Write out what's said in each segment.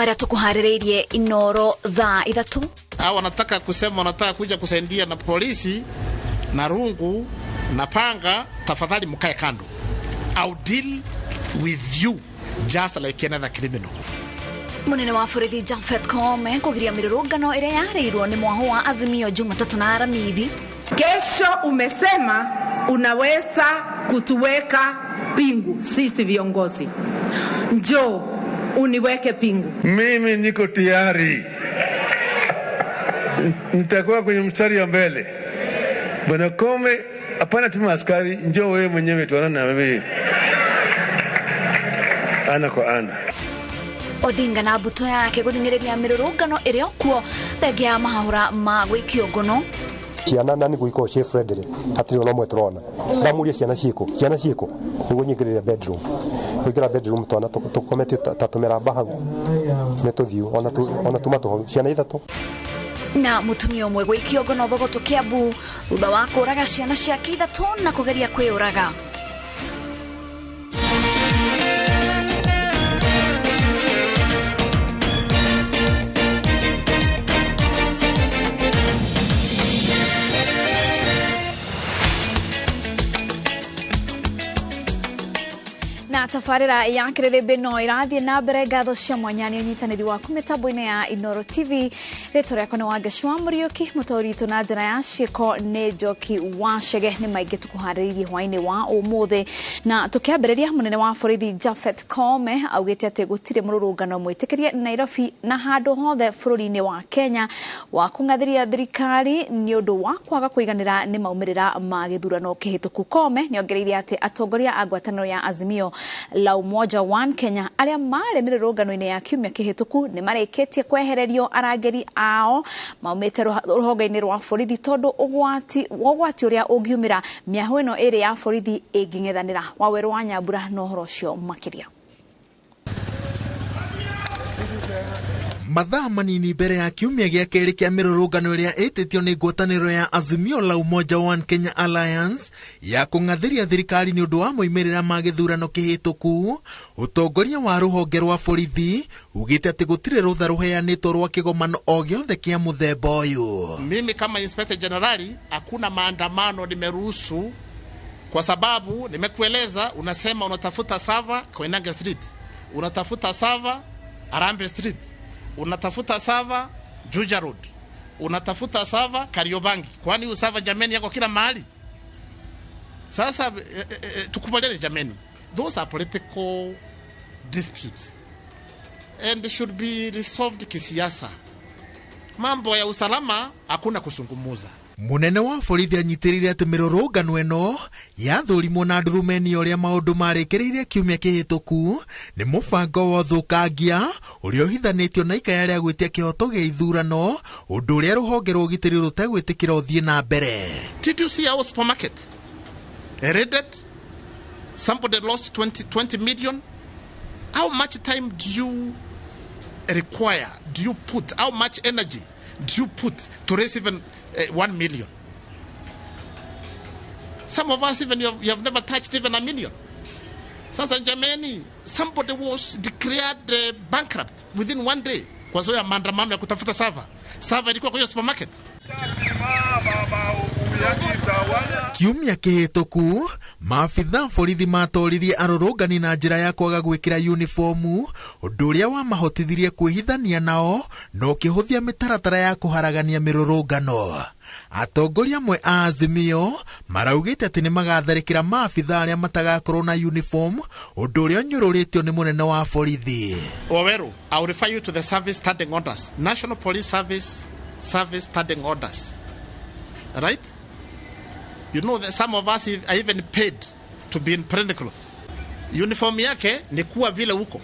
Mara tukuharirie inoro dha ithatu. Wanataka kusema wanataka kuja kusaidia na polisi na rungu na panga, tafadhali mkae kando. I'll deal with you just like another criminal. Munene wa borithi Japhet Koome kugiria mirurungano iria yareirwo ni mwaho wa Azimio Jumatatu na Aramithi. Kesho umesema unaweza kutuweka pingu sisi viongozi. Njoo uniweke pingu. Mimi niko tayari. Nitakuwa kwenye mstari wa mbele. Bwana Koome, hapana tuma askari, njoo wewe mwenyewe tuonane na wewe. Ana kwa ana. Odinga na buto yake guthingiriria mirurungano iria kuo thegia mahura ma gwikio ngono. Ciana nani guiko che Frederick hatiri no mwetrona ndamuria ciana ciiko nigo nyingirira bedroom kugira bedroom tona tukomete tatumera bahagu netothiu ona tumato ciana ithatu na mutumia umwe gwikio ngono thogoto Kiambu thutha wa kuraga ciana ciake ithatu na kugeria kwiuraga. Na tafarira ya kirebe no irathie na mbere ngatho cia mwanyani unyitaniri wa kumitabu-ini ya Inoro TV reto rĩakwa nĩ Wangeshwa Muriuki mutorito na njĩra ya ciĩko nĩ Njoki Wachege nĩ maingĩ tukuharĩirie hwainĩ wa ũmũthĩ na tukiambĩrĩria munene wa borithi Japhet Koome augĩte atĩ gũtirĩ mũrũrũngano mwĩtĩkĩrie Nairobi na handũ hothe bũrũri-inĩ wa Kenya wa kũng'athĩria thirikari nĩ ũndũ wa kwaga kũiganĩra nĩ maumĩrĩra ma gĩthurano kĩhĩtũku. Koome nĩongereire atĩ atongoria a ngwatanĩro ya Azimio la Umoja One Kenya aria mare mirurungano-ini ya kiumia kihituku ni mareketie kwehererio arangeri ao maumite ruhonge-ini rwa borithi tondu ugwati uria ungiumira miaho ino iri ya borithi inging'ethanira. Waweru wa Nyambura no horo cio makiria. Mathaa manini mbere ya kiumia gĩa kerĩ kĩa mirurungano iria ĩtĩtio nĩ ngwatanĩro ya Azimio la Umoja One Kenya Alliance ya kũng'athĩria thirikari nĩ ũndũ wa moimĩrĩra ma gĩthurano kĩhĩtũku, ũtongoria wa rũhonge rwa borithi ugĩte atĩ gũtirĩ rũtha rũheanĩtwo rwa kĩgomano o gĩothe kĩa mũthemba ũyũ. Mimi kama Inspector Generali hakuna maandamano nimeruhusu, kwa sababu nimekueleza, unasema unatafuta server Koinange Street, unatafuta server Harambee Street, unatafuta server Juja Road, unatafuta server Kariobangi. Kwani usava jameni yako kila mahali? Sasa tukubaliane jameni, those are political disputes and they should be resolved kisiasa. Mambo ya usalama hakuna kusungumuza. Munene wa borithi anyitirire ati mirurungano eno yathurimwo na ndurumeni uria maundu marekereirie kiumia kihituku ni mubango wa uthukangia uria uhithanitio na ikaya ria gwitia kihoto gia ithurano, undu uria ruhonge rwa ugitiri rutegwitikira uthie na mbere. Did you see our supermarket raided? Somebody lost 20 million. How much time do you require? Do you put? How much energy do you put to raise even 1 million? Some of us even you have never touched even 1 million. Sasa jameni, somebody was declared bankrupt within 1 day kwa sababu ya maandamano ya kutafuta server ilikuwa kwa supermarket. Kiumia kihituku maafitha borithi matoririe arũrũngani na njĩra ya kwaga gwĩkĩra uniformu, ũndũ ũrĩa wamahotithirie kwĩhithania nao na ũkĩhũthia mĩtaratara ya kũharagania mĩrũrũngano. Atongoria amwe a Azimio maraugĩte atĩ nĩ magatharĩkĩra maafitha arĩa matagakorwo na uniform, ũndũ ũrĩa ũnyũrũrĩtio nĩ munene wa borithi. Waweru, I will refer you to the service standing orders, National Police Service standing orders. Right? You know that some of us are even paid to be in plain clothes. Uniform yake ni kuwa vile huko.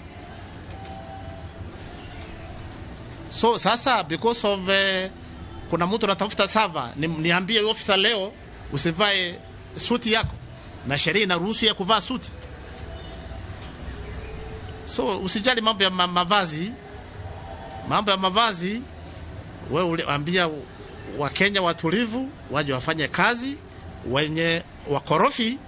So sasa because of kuna mtu anatafuta server, niambie officer leo usivae suti yako na sheria inaruhusu ya kuvaa suti. So usijali mambo ya mavazi. Mambo ya mavazi wewe uliambia Wakenya watulivu waje wafanye kazi, wenye wakorofi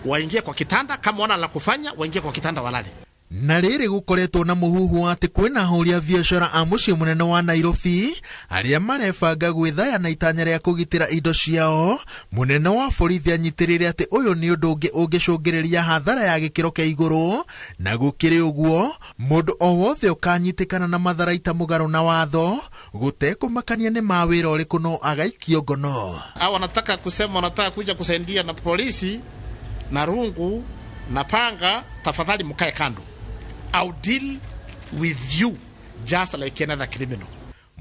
waingie kwa kitanda, kama wana la kufanya waingie kwa kitanda walale. Na rĩrĩ gũkoretwo na mũhuhu atĩ kwĩna ahũri a biacara a mũciĩ mũnene wa Nairobi arĩa marebanga gwĩthaya na itanya rĩa kũgitĩra indo ciao. Mũnene wa borithi anyitĩrĩire atĩ ũyũ nĩ ũndũ ũngĩ ũngĩcũngĩrĩria hathara ya gĩkĩro kĩa igũrũ, na gũkĩrĩ ũguo mũndũ o wothe ũkanyitĩkana na matharaita mũgarũ na watho gũtekũmakania nĩ mawĩra ũrĩkũ no agaikio ngono. Wanataka kusema wanataka kuja kusaidia na polisi na rungu na panga, tafadhali mkae kando. I'll deal with you just like another criminal.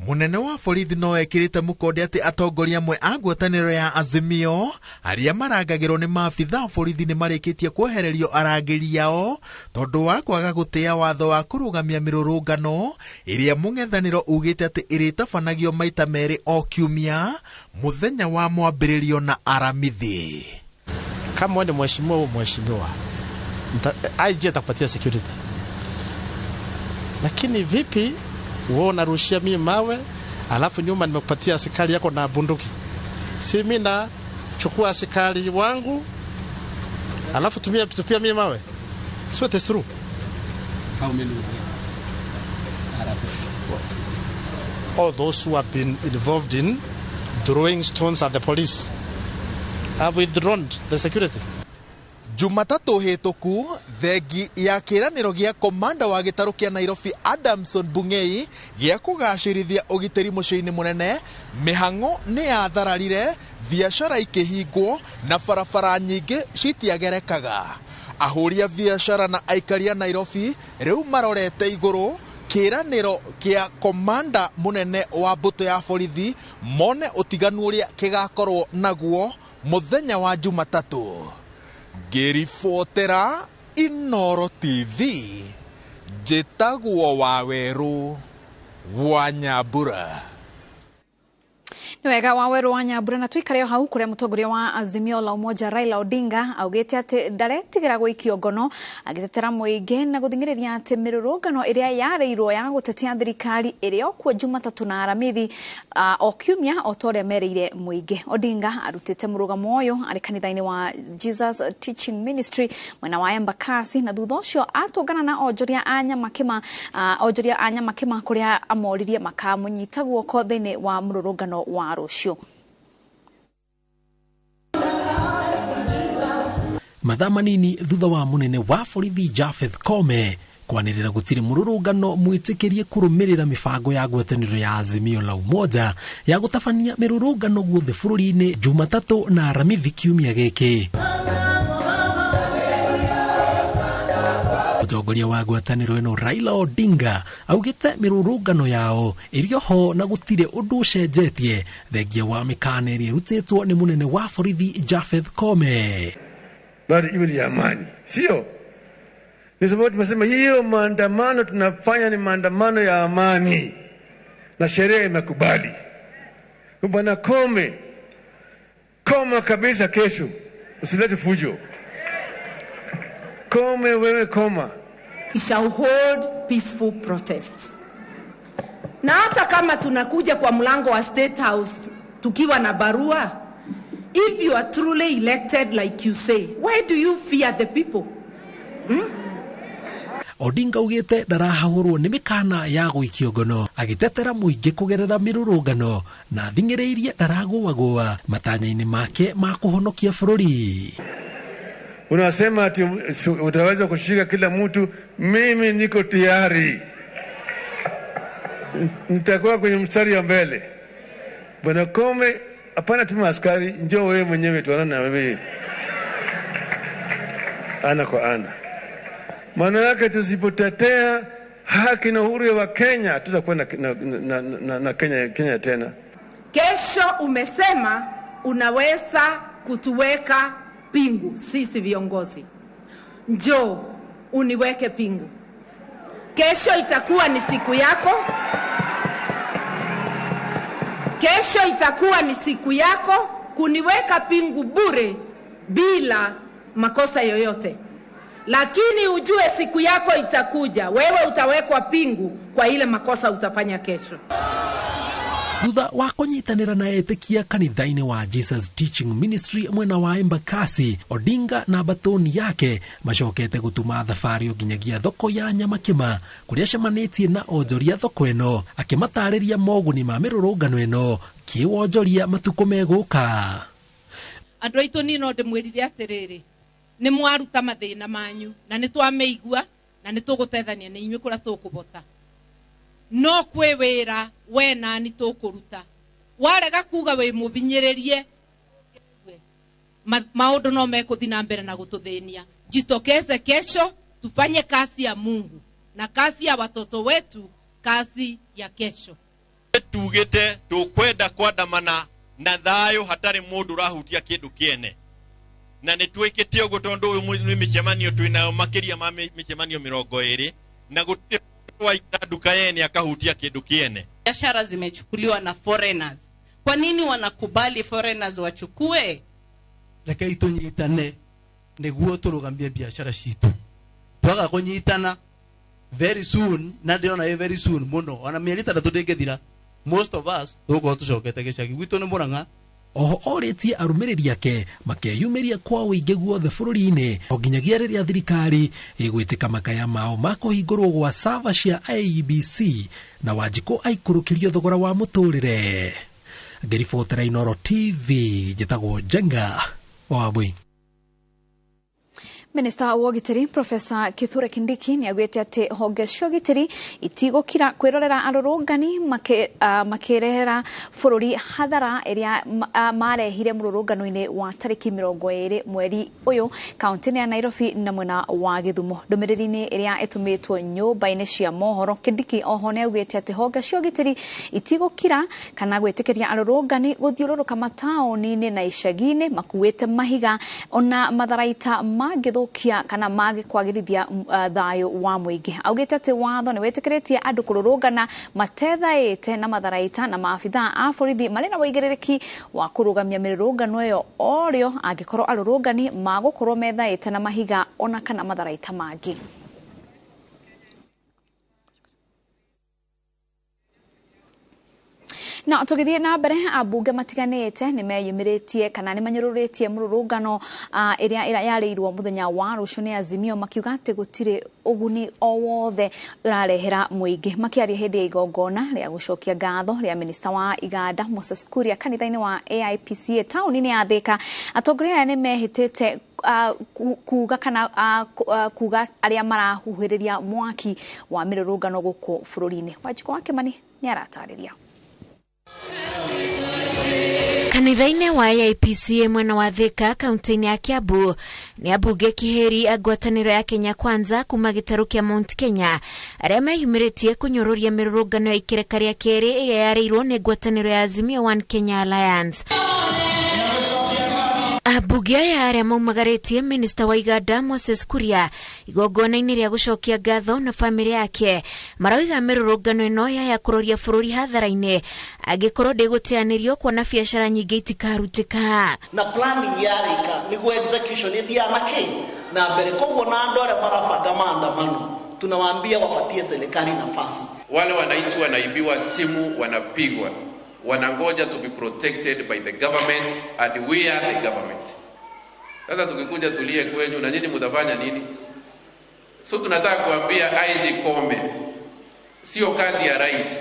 Munene wa borithi no ekĩrĩte mũkonde atĩ atongoria amwe a ngwatanĩro ya Azimio arĩa marangagĩrwo nĩ maabitha borithi nĩ marĩkĩtie kwehererio arangĩri yao tondũ wa kwaga gũtĩa watho wa kũrũgamia mĩrũrũngano ĩrĩa mũng'ethanĩro ugĩte atĩ ĩrĩtabanagio maita merĩ o kiumia, mũthenya wa mwambĩrĩrio na aramithi. Kama wewe ni mheshimiwa, IG atakupatia security. Lakini vipi wewe unarushia mimi mawe alafu nyuma nimekupatia askari yako na bunduki? Si mimi na chukua askari wangu alafu tupia mimi mawe? So it is true. How many? All those who have been involved in throwing stones at the police have withdrawn the security. Jumatatu hĩtũku thengi ya kĩranĩro gĩa komanda wa gĩtarũ kĩa Nairobi Adamson Bungei gĩa kũgacĩrithia ũgitĩri mũciĩ-inĩ mũnene, mĩhang'o nĩ yathararire, biacara ikĩhingwo na barabara nyingĩ citiagerekaga. Ahũri a biacara na aikari a Nairobi rĩu marorete igũrũ kĩranĩro kĩa komanda mũnene wa mbũtũ ya borithi mone ũtiganu ũrĩa kĩgakorwo naguo mũthenya wa Jumatatu. Ngĩribotera Inoro TV, njĩtagwo Waweru wa Nyambura. Nĩ wega Waweru wa Nyambura, na tuikare hau kuria mũtongoria wa Azimio la Umoja Raila Odinga augĩte atĩ ndaretigĩra gũikio ngono, agĩtetera mũingĩ na gũthingĩrĩria atĩ mĩrũrũngano ĩrĩa yarĩirwo ya gũtetia thirikari ĩrĩ okuo Jumatatu na Aramithi o kiumia o ta ũrĩa mereire mũingĩ. Odinga arutĩte mũrũgamo ũyũ arĩ kanitha-inĩ wa Jesus Teaching Ministry mwena wa Embakasi, na thutha ũcio atũngana na onjoria a nyamakĩma kũrĩa amoririe makamũnyita guoko thĩinĩ wa mũrũrũngano wa rũciũ. Mathaa manini thutha wa munene wa borithi Japheth Koome kwanĩrĩra gũtirĩ mũrũrũngano mwĩtĩkĩrie kũrũmĩrĩra mĩbango ya ngwatanĩro ya Azimio la Umoja ya gũtabania mĩrũrũngano guothe bũrũri-inĩ Jumatatu na Aramithi kiumia gĩkĩ. Mũtongoria wa ngwatanĩro ĩno Raila Odinga augĩte mĩrũrũngano yao ĩrĩ ho na gũtirĩ ũndũ ũcenjetie thengia wa mĩkana ĩrĩa ĩrutĩtwo nĩ munene wa borithi Japheth Koome. Bado iwe ni amani, sio? Ni sababu tumesema hiyo maandamano tunafanya ni maandamano ya amani na sheria imekubali. Bwana Koome, koma kabisa kesho, usilete fujo. Koome wewe koma. We shall hold peaceful protests. Na hata kama tunakuja kwa mlango wa State House tukiwa na barua, if you are truly elected like you say, why do you fear the people? Odinga ugĩte ndarahagũrwo nĩ mĩkana ya gũikio ngono, agĩtetera mũingĩ kũgerera mĩrũrũngano na thingĩrĩirie ndaragũagũa matanya-inĩ make ma kũhonokia bũrũri. Unasema ati utaweza kushika kila mtu, mimi niko tayari. Nitakuwa kwenye mstari ya mbele. Bwana Koome, hapana tuma askari, njoo wewe mwenyewe tuonane na wewe ana kwa ana. Maana yake tusipotetea haki na uhuru wa Kenya tutakuwa na Kenya tena. Kesho umesema unaweza kutuweka pingu sisi viongozi. Njoo uniweke pingu. Kesho itakuwa ni siku yako. Kesho itakuwa ni siku yako kuniweka pingu bure bila makosa yoyote. Lakini ujue siku yako itakuja, wewe utawekwa pingu kwa ile makosa utafanya kesho. Thutha wa kunyitanira na etikia kanitha-ini wa Jesus Teaching Ministry mwena wa Embakasi, Odinga na batoni yake macokete gutuma thabari nginyagia thoko ya Nyamakima kuria cemanitie na onjoria thoko eno akimatariria moguni ma mirurungano eno kiwonjoria matuko meguka. Andu aitu ni no ndimwirire atiriri ni mwaruta mathina manyu na ni twameigua na ni tugutethania ni inywe kuria tukubota no kwe wira we na ni tukuruta warega kuga we mubinyiririe maundu no mekuthi na mbere na gututhenia. Jitokeze kesho tufanye kazi ya Mungu na kazi ya watoto wetu, kazi ya kesho. Tugite tukwenda kwandamana na thayo hatari mundu rahutia kindu kiene na ni twikite ugo tondu uyu micemanio twinayo makiria ma micemanio 20 na gutwa duka yene akahutia kindu kiene. Biashara zimechukuliwa na foreigners. Kwa nini wanakubali foreigners wachukue? Reke tunyitane niguo turugambie biashara citu. Twaga kunyitana very soon na ndiona very soon muno ona mieri 3 ndingethira most of us tugo tucokete gicagi gwitu ni Murang'a. Oho oritie arumiriri yake makeyumiria kwa uingi guothe bururi-ini onginyagia riria thirikari igwitika makaya mao makuhingurwo gwa server cia IEBC na Wanjiku aikurukirio thogora wa muturire. Ngiribotera Inoro TV njitagwo Jenga Wabui. Minista wa Ugitiri Profesa Kithure Kindiki ni agwete ati honge cia ugitiri itigukira kwirorera arurungani makirehera bururi hathara iria marehire mururungano-ini wa tariki 20 mweri uyu kaunti ya Nairobi na mwena wa Githumo. Ndumiriri-ini iria itumitwo nyumba-ini cia mohoro, Kindiki oho ni agwete ati honge cia ugitiri itigukira kana gwitikiria arurungani guthiururuka mataoni-ini na icagi-ini makuite mahiga ona matharaita magithu kana mage kwagirithia thayo wa muingi. Augite ati watho ni wetikiritie andu kururungana matethaite na matharaita na maafitha a borithi mari na wigiririki wa kurugamia mirurungano iyo orio angikorwo arurungani magukorwo methaite na mahiga ona kana matharaita mangi. Na tugithie na mbere abunge matiganite ni meyumiritie kana ni manyururitie mururungano iria yareirwo muthenya wa rucio ni Azimio makiuga ati gutire uguni o wothe urarehera muingi. Makiaria hindi ya igongona ria gucokia ngatho ria minista wa Iganda Moses Kuria kanitha-ini wa AIPCA tauni-ini ya Thika, atongoria ni mehitite kuga kana kuga aria marahuhiriria mwaki wa mirurungano guku bururi-ini. Wanjiku wake mani ni aratariria. Kanitha-ini wa AIPCA mwena wa Thika kaunti-ini ya Kiambu ni abunge kiheri agwataniro ya Kenya Kwanza kuma gitaru kia Mount Kenya aria meyumiritie kunyururia mirurungano ya ikireka ria keri iria yareirwo ni ngwataniro ya Azimio One Kenya Alliance. Abunge aya aria maumagaritie minista wa Iganda Moses Kuria igongona-ini ria gucokia ngatho na family yake marauga mirurungano ino ya kuroria bururi hathara-ini angikorwo ndigutianirio kuona biashara nyingi itikarutika na planning yarika niguo execution ndianake na mbere koguo na andu aria marabanga maandamano tunawaambia wapatie serikali nafasi. Wale wananchi wanaibiwa simu, wanapigwa, wanangoja to be protected by the government and we are the government. Sasa tukikuja tulie kwenyu na nyinyi mtafanya nini? So tunataka kuambia IG Kombe, sio kazi ya rais.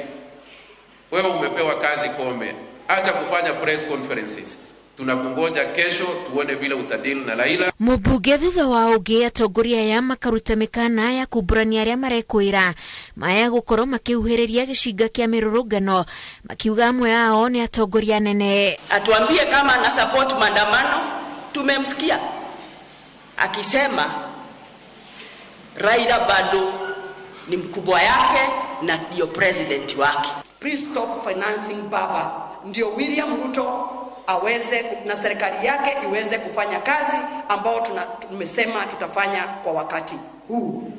Wewe umepewa kazi Kombe, acha kufanya press conferences. Tunakungoja kesho tuone vile utadili na Raila. Mubunge thutha wa ugi atongoria ya makaruta mikana ya kuburania aria marekwira maya gukorwo makiuhiriria gishinga kia mirurungano makiuga amwe ao ni atongoria nene. Atuambie kama ana support maandamano. Tumemsikia akisema Raila bado ni mkubwa yake na ndio president wake. Please stop financing baba. Ndio William Ruto aweze na serikali yake iweze kufanya kazi ambao tumesema tutafanya kwa wakati huu.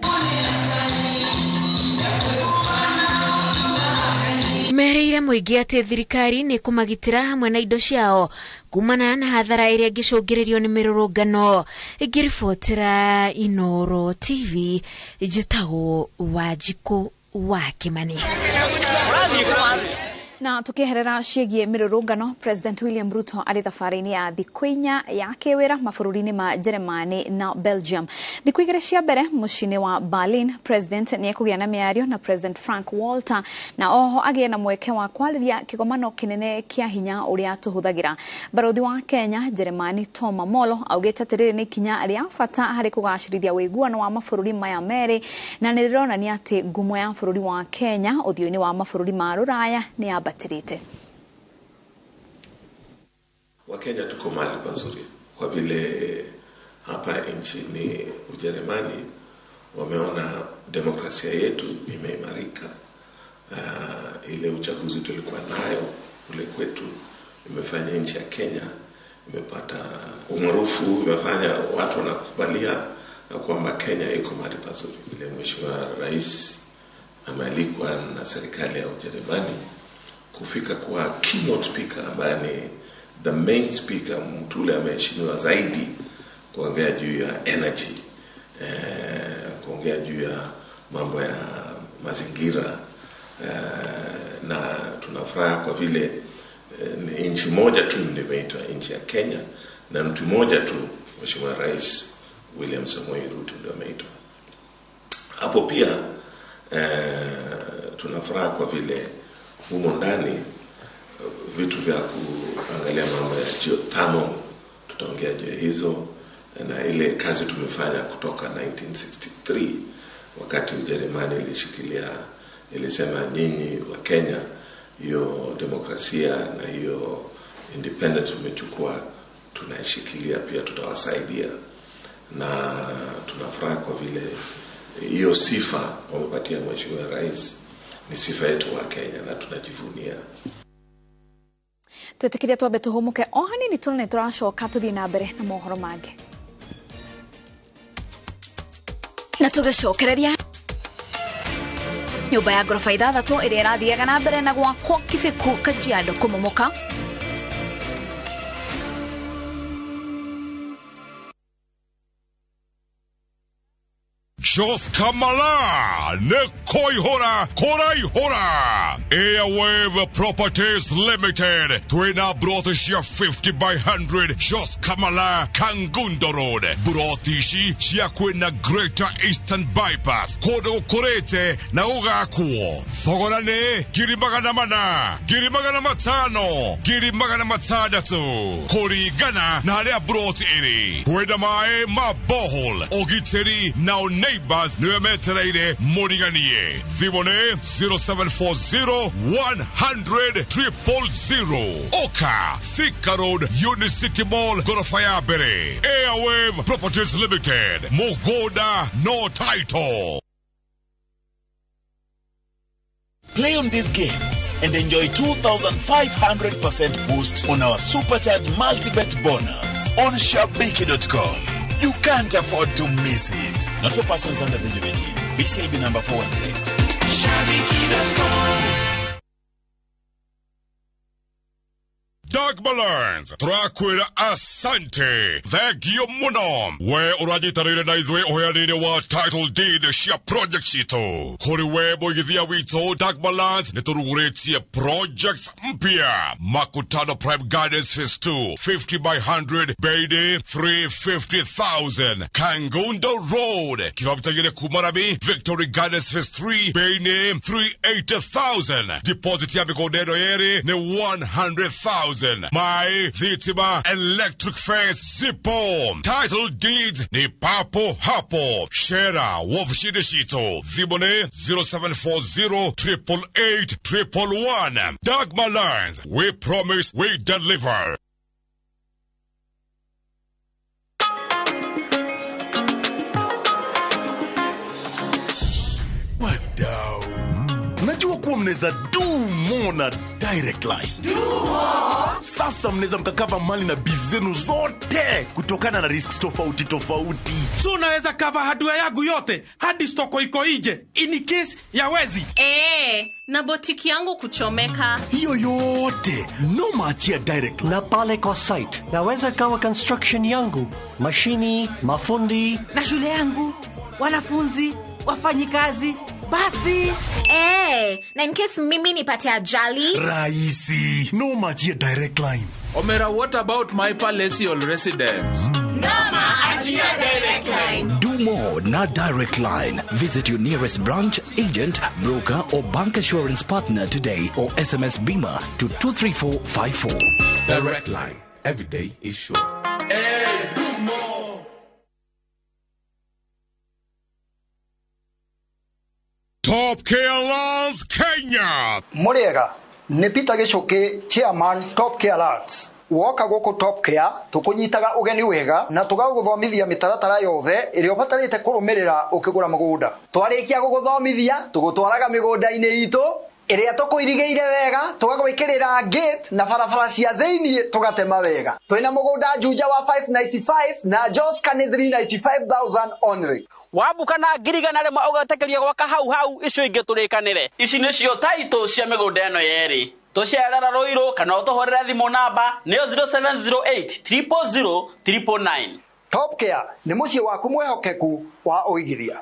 Mereire muingi ati thirikari ni kumagitira hamwe na indo ciao kumana na hathara iria ngicungiririo ni mirurungano. Ngiribotera Inoro TV njitagwo Wanjiku wa Kimani. Na tukiherera ciĩgiĩ mĩrũrũngano, President William Ruto arĩ thabarĩ-inĩ ya thikũ inya ya kĩwĩra mabũrũri-inĩ ma Jeremani na Belgium. Thikũ igĩrĩ cia mbere mũciĩ-inĩ wa Berlin, President nĩ ekũgĩa na mĩario na President Frank Walter na oho agĩe na mweke wa kwarĩria kĩgomano kĩnene kĩa hinya ũrĩa tũhũthagĩra. Barothi wa Kenya Jeremani Tom Amolo augĩte atĩ rĩrĩ nĩ ikinya rĩa bata harĩ kũgacĩrithia ũiguano wa mabũrũri maya merĩ na nĩ rĩronania atĩ ngumo ya bũrũri wa Kenya ũthiũ-inĩ wa mabũrũri ma Rũraya nĩ yabatirĩte. Wakenya tuko mahali pazuri kwa vile hapa nchini Ujerumani wameona demokrasia yetu imeimarika. Ile uchaguzi tulikuwa nayo kule kwetu imefanya nchi ya Kenya imepata umaarufu, imefanya watu wanakubalia kwamba Kenya iko mahali pazuri. Vile Mheshimiwa Rais amealikwa na serikali ya Ujerumani kufika kwa keynote speaker ambaye ni the main speaker, mtu ule ameheshimiwa zaidi kuongea juu ya energy, kuongea juu ya mambo ya mazingira, na tunafuraha kwa vile ni nchi moja tu ndio imeitwa nchi ya Kenya na mtu mmoja tu Mheshimiwa Rais William Samoei Ruto ndio ameitwa. Hapo pia tunafuraha kwa vile humo ndani vitu vya kuangalia mambo ya geothermal tutaongea juu hizo, na ile kazi tumefanya kutoka 1963 wakati Ujerumani ilishikilia, ilisema nyinyi wa Kenya hiyo demokrasia na hiyo independence umechukua, tunashikilia pia, tutawasaidia. Na tunafurahi kwa vile hiyo sifa wamepatia Mheshimiwa Rais ni sifa yetu wa Kenya na tunajivunia. Twetikiria twabe tuhumuke ohani ni tuna turacoka tuthii na mbere na mohoro mangĩ na tugicokereria nyũmba ya ngoroba ithathatũ ĩrĩa ĩrathiaga na mbere na gwakwo Kĩbĩku Kajiado kũmomoka. Jos Kamala ne koihora koraihora Airwave Properties Limited Twina Brothishia 50 by 100 Jos Kamala Kangundo Road Brotishi Shia Kwina Greater Eastern Bypass Kodo Korete na Ugakuo Thogorane Girimagana Mana Girimagana Matano Girimagana Matadatu Korigana na Halea Broti Eri Twina Mae Mabohol Ogiteri Now Neighbors Nuemetereire Moriganie Vibone 0740-100-000 Oka Thika Road Unicity Mall Gorofaya Bere Airwave Properties Limited Mogoda No Title. Play on these games and enjoy 2,500% boost on our Supercharged Multi-Bet bonus on Shabiki.com. You can't afford to miss it. Not for persons under the age of 18. BCAB number 416. Shabiki.com. Doug Balance, Traquira Asante, Vagio Munom, where Urajitarina Naizwe Oyanine wa title deed, Shia project shito. Koriwebo Yivia Wito, Doug Balance, Netururetia projects Mpia, Makutano Prime Gardens Phase 2, 50 by 100, Beide, 350,000, Kangundo Road, Kilomita Yene Kumarabi, Victory Gardens Phase 3, Beine, 380,000, Deposit Yabiko Dedo Ere, ne 100,000. My Vitima Electric Fence Zipo Title Deeds ni Papo Hapo Shera Wofshideshito Vibone 0740-888-111. Dagma Lines, we promise we deliver. Wadau, najua kuwa mnaweza do more na direct line. Sasa mnaweza mkakava mali na bizenu zote kutokana na risks tofauti tofauti. So unaweza kava hardware yangu yote hadi stoko iko nje in case ya wezi. Na botiki yangu kuchomeka. Hiyo yote no maachia direct line. Na pale kwa site naweza kawa construction yangu, mashini, mafundi na shule yangu, wanafunzi, wafanyikazi, Basi. Na in case mimi nipate ajali. Raisi. No machia direct line. Omera, what about my palatial residence? Noma achia direct line. Do more na direct line. Visit your nearest branch, agent, broker or bank assurance partner today or SMS Bima to 23454. Direct line. Every day is sure. Hey, do more. Top Care Lands Kenya. Muriega, ni Peter Gichuki, Chairman Top Care Lands. Woka goko Top Care tukunyitaga ugeni wega na tugaguthomithia mitaratara yothe iri ubatarite kurumirira ukigura mugunda. Twarikia guguthomithia tugutwaraga migunda-ini itu iri tukuirigeire wega tugagwikirira gate na barabara cia thiini tugatema wega. Twina mugunda Juja wa 595 na Joska ni 395,000 only. Wabuka na ngirigana rimwe ugatekeria gwaka hau icio ingi turikanire. Ici nicio title cia migunda eno yeri. Tucerera Ruiru kana utuhorera thimu namba ni 0708 000 999. Top Care ni mucie waku mwehokeku wa uigithia.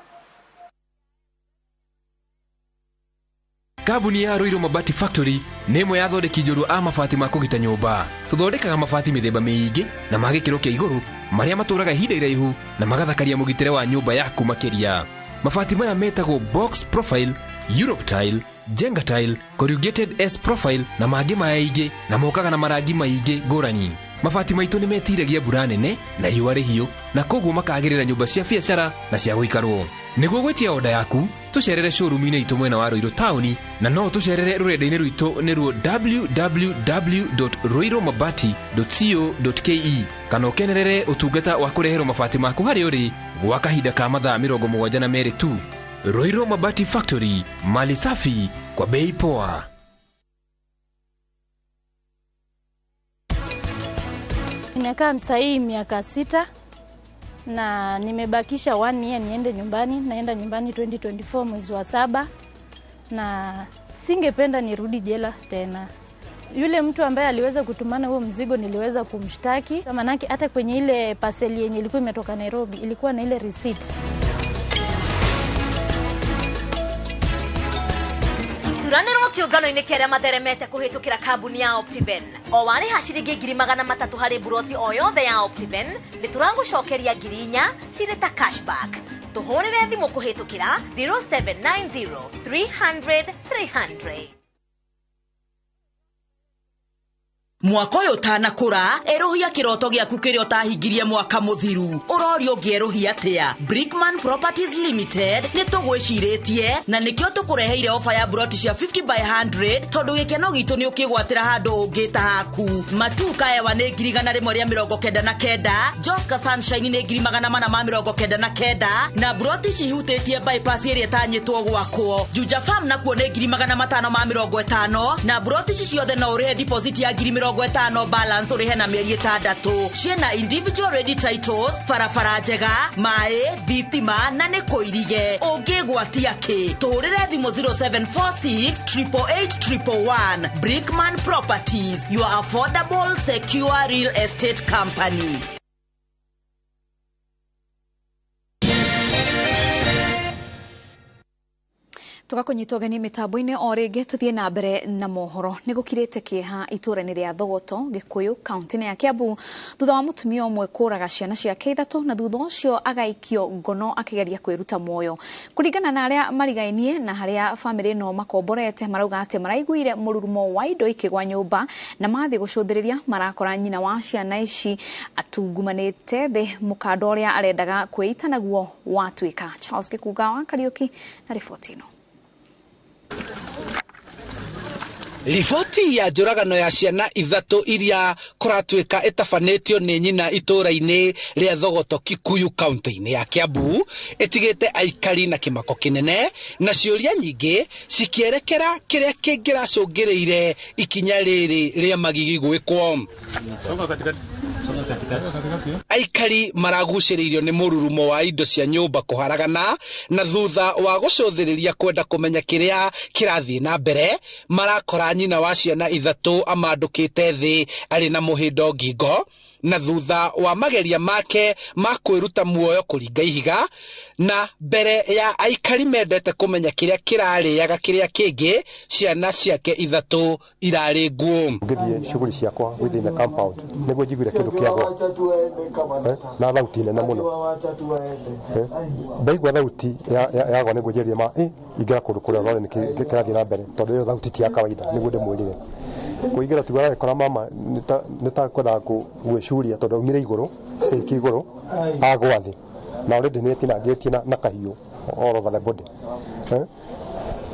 Kambuni ya Ruiru Mabati Factory nĩ ĩmwe ya thondeki njũru a mabati ma kũgita nyũmba. Tũthondekaga mabati mĩthemba mĩingĩ na ma gĩkĩro kĩa igũrũ marĩa matũraga ihinda iraihu na magathakaria mũgitĩre wa nyũmba yaku makĩria. Mabati maya metagwo box profile, Europe tile, Jenga tile, corrugated S profile na mangĩ maingĩ na mokaga na marangi maingĩ ngũrani. Mabati maitũ nĩ metiragia mbura nene na riũa rĩhiũ na koguo makagĩrĩra nyũmba cia biacara na cia gũikarwo. Nĩguo gwĩtia oda yaku, tucerere showroom-inĩ itũ mwena wa Ruiru Town na no tucerere rũrenda-inĩ rwitũ nĩruo www.ruirumabati.co.ke kana ũkenerere ũtungata wa kũreherwo mabati maku harĩa ũrĩ gwa kahinda ka mathaa 72 tu. Ruiru Mabati Factory, mali safi kwa bei poa. Nimekaa msahii miaka 6 na nimebakisha 1 year niende nyumbani. Naenda nyumbani 2024 mwezi wa 7 na singependa nirudi jela tena. Yule mtu ambaye aliweza kutumana huo mzigo niliweza kumshtaki. Maanake hata kwenye ile parcel yenye ilikuwa imetoka Nairobi ilikuwa na ile receipt. Turanĩrwo kĩũngano-inĩ kĩarĩa matheremete kũhĩtũkĩra kambuni ya Optiben. O warĩha ciringi 300 harĩ buroti o yothe ya Optiben, nĩtũragũcokeria 4,000 cirĩ ta cashback. Tũhũrĩre thimũ kũhĩtũkĩra 0790 300 300. Mwaka ũyũ tanakũra erohia kĩroto gĩaku kĩrĩa ũtahingirie mwaka mũthiru. Ũrorio ngĩerohia atĩa? Brickman Properties Limited nĩ tũgwĩcirĩtie na nĩkĩo tũkũreheire ofa ya buroti cia 50 by 100 tondũ gĩkeno gitũ nĩ ũkĩgwatĩra handũ ũngĩ ta haku. Matuka ewa nĩ 199, Joska Sunshine nĩ 499 na buroti cihutĩtie bypass ĩrĩa ĩtanyĩtwo gwakwo. Juja Farm nakuo nĩ 550 na buroti ciothe no ũrĩhe deposit ya 50 balance urihe na mieri 6. Ciena individual ready titles, farafara njega, mae, thitima na nĩ kũirige. Ũngĩgwatia kĩ? Tũrĩre thimũ 0746 888 Brickman Properties, your affordable secure real estate company. Tugakunyitwo gani mitambo-inĩ o rĩngĩ tuthie na mbere na mohoro. Nĩ gũkirĩte kĩeha itũra-inĩ rĩa Thogoto, Gĩkũyũ, kaunti-inĩ ya Kiambu thutha wa mũtumia ũmwe kũraga ciana ciake 3 na thutha ũcio agaikio ngono akĩgeria kwĩruta muoyo. Kũringana na arĩa marigainie na harĩa bamĩrĩ ĩno makomborete, marauga atĩ maraiguire mũrurumo wa indo ikĩgwa nyũmba na mathiĩ gũcũthĩrĩria marakora nyina wa ciana ici atungumanĩte thĩ mũkanda ũrĩa arendaga kwĩita naguo watuĩka. Charles Gĩkuga wa Kariũki na riboti ĩno. Riboti ya njũragano ya ciana 3 iria kũratuĩka ĩtabanĩtio nĩ nyina itũra-inĩ rĩa Thogoto, Kikuyu, kaunti-inĩ ya Kiambu ĩtigĩte aikari na kĩmako kĩnene na ciũria nyingĩ cikĩerekera kĩrĩa kĩngĩracũngĩrĩire ikinya rĩrĩ rĩa magigi gwĩkwo. Aikari maragucĩrĩirio nĩ mũrurumo wa indo cia nyũmba kũharagana na thutha wa gũcũthĩrĩria kwenda kũmenya kĩrĩa kĩrathiĩ na mbere, marakora nyina wa ciana 3 amandũkĩte thĩ arĩ na mũhĩndo ngingo, na thutha wa mageria make ma kwĩruta muoyo kũringa ihiga na mbere ya aikari mendete kũmenya kĩrĩa kĩrarĩaga kĩrĩa kĩngĩ ciana ciake ithatũ irarĩ nguo. Ngĩthiĩ shughuli ciakwa within the compound nĩguo njiguire kĩndũ kĩagwa na thauti nene mũno ndaigua thauti yagwa nĩguo njĩrire ma ingĩra kũndũ kũrĩa rwari kĩrathiĩ na mbere tondũ ĩyo thauti ti ya kawaida nĩguo ndĩmwĩrire kũingĩra tigwa agĩkora mama nĩtakwendaga gwĩcuria tondũ aumire igũrũ sink igũrũ agwa thĩ na already nĩtinangĩtie na kahiũ all over the body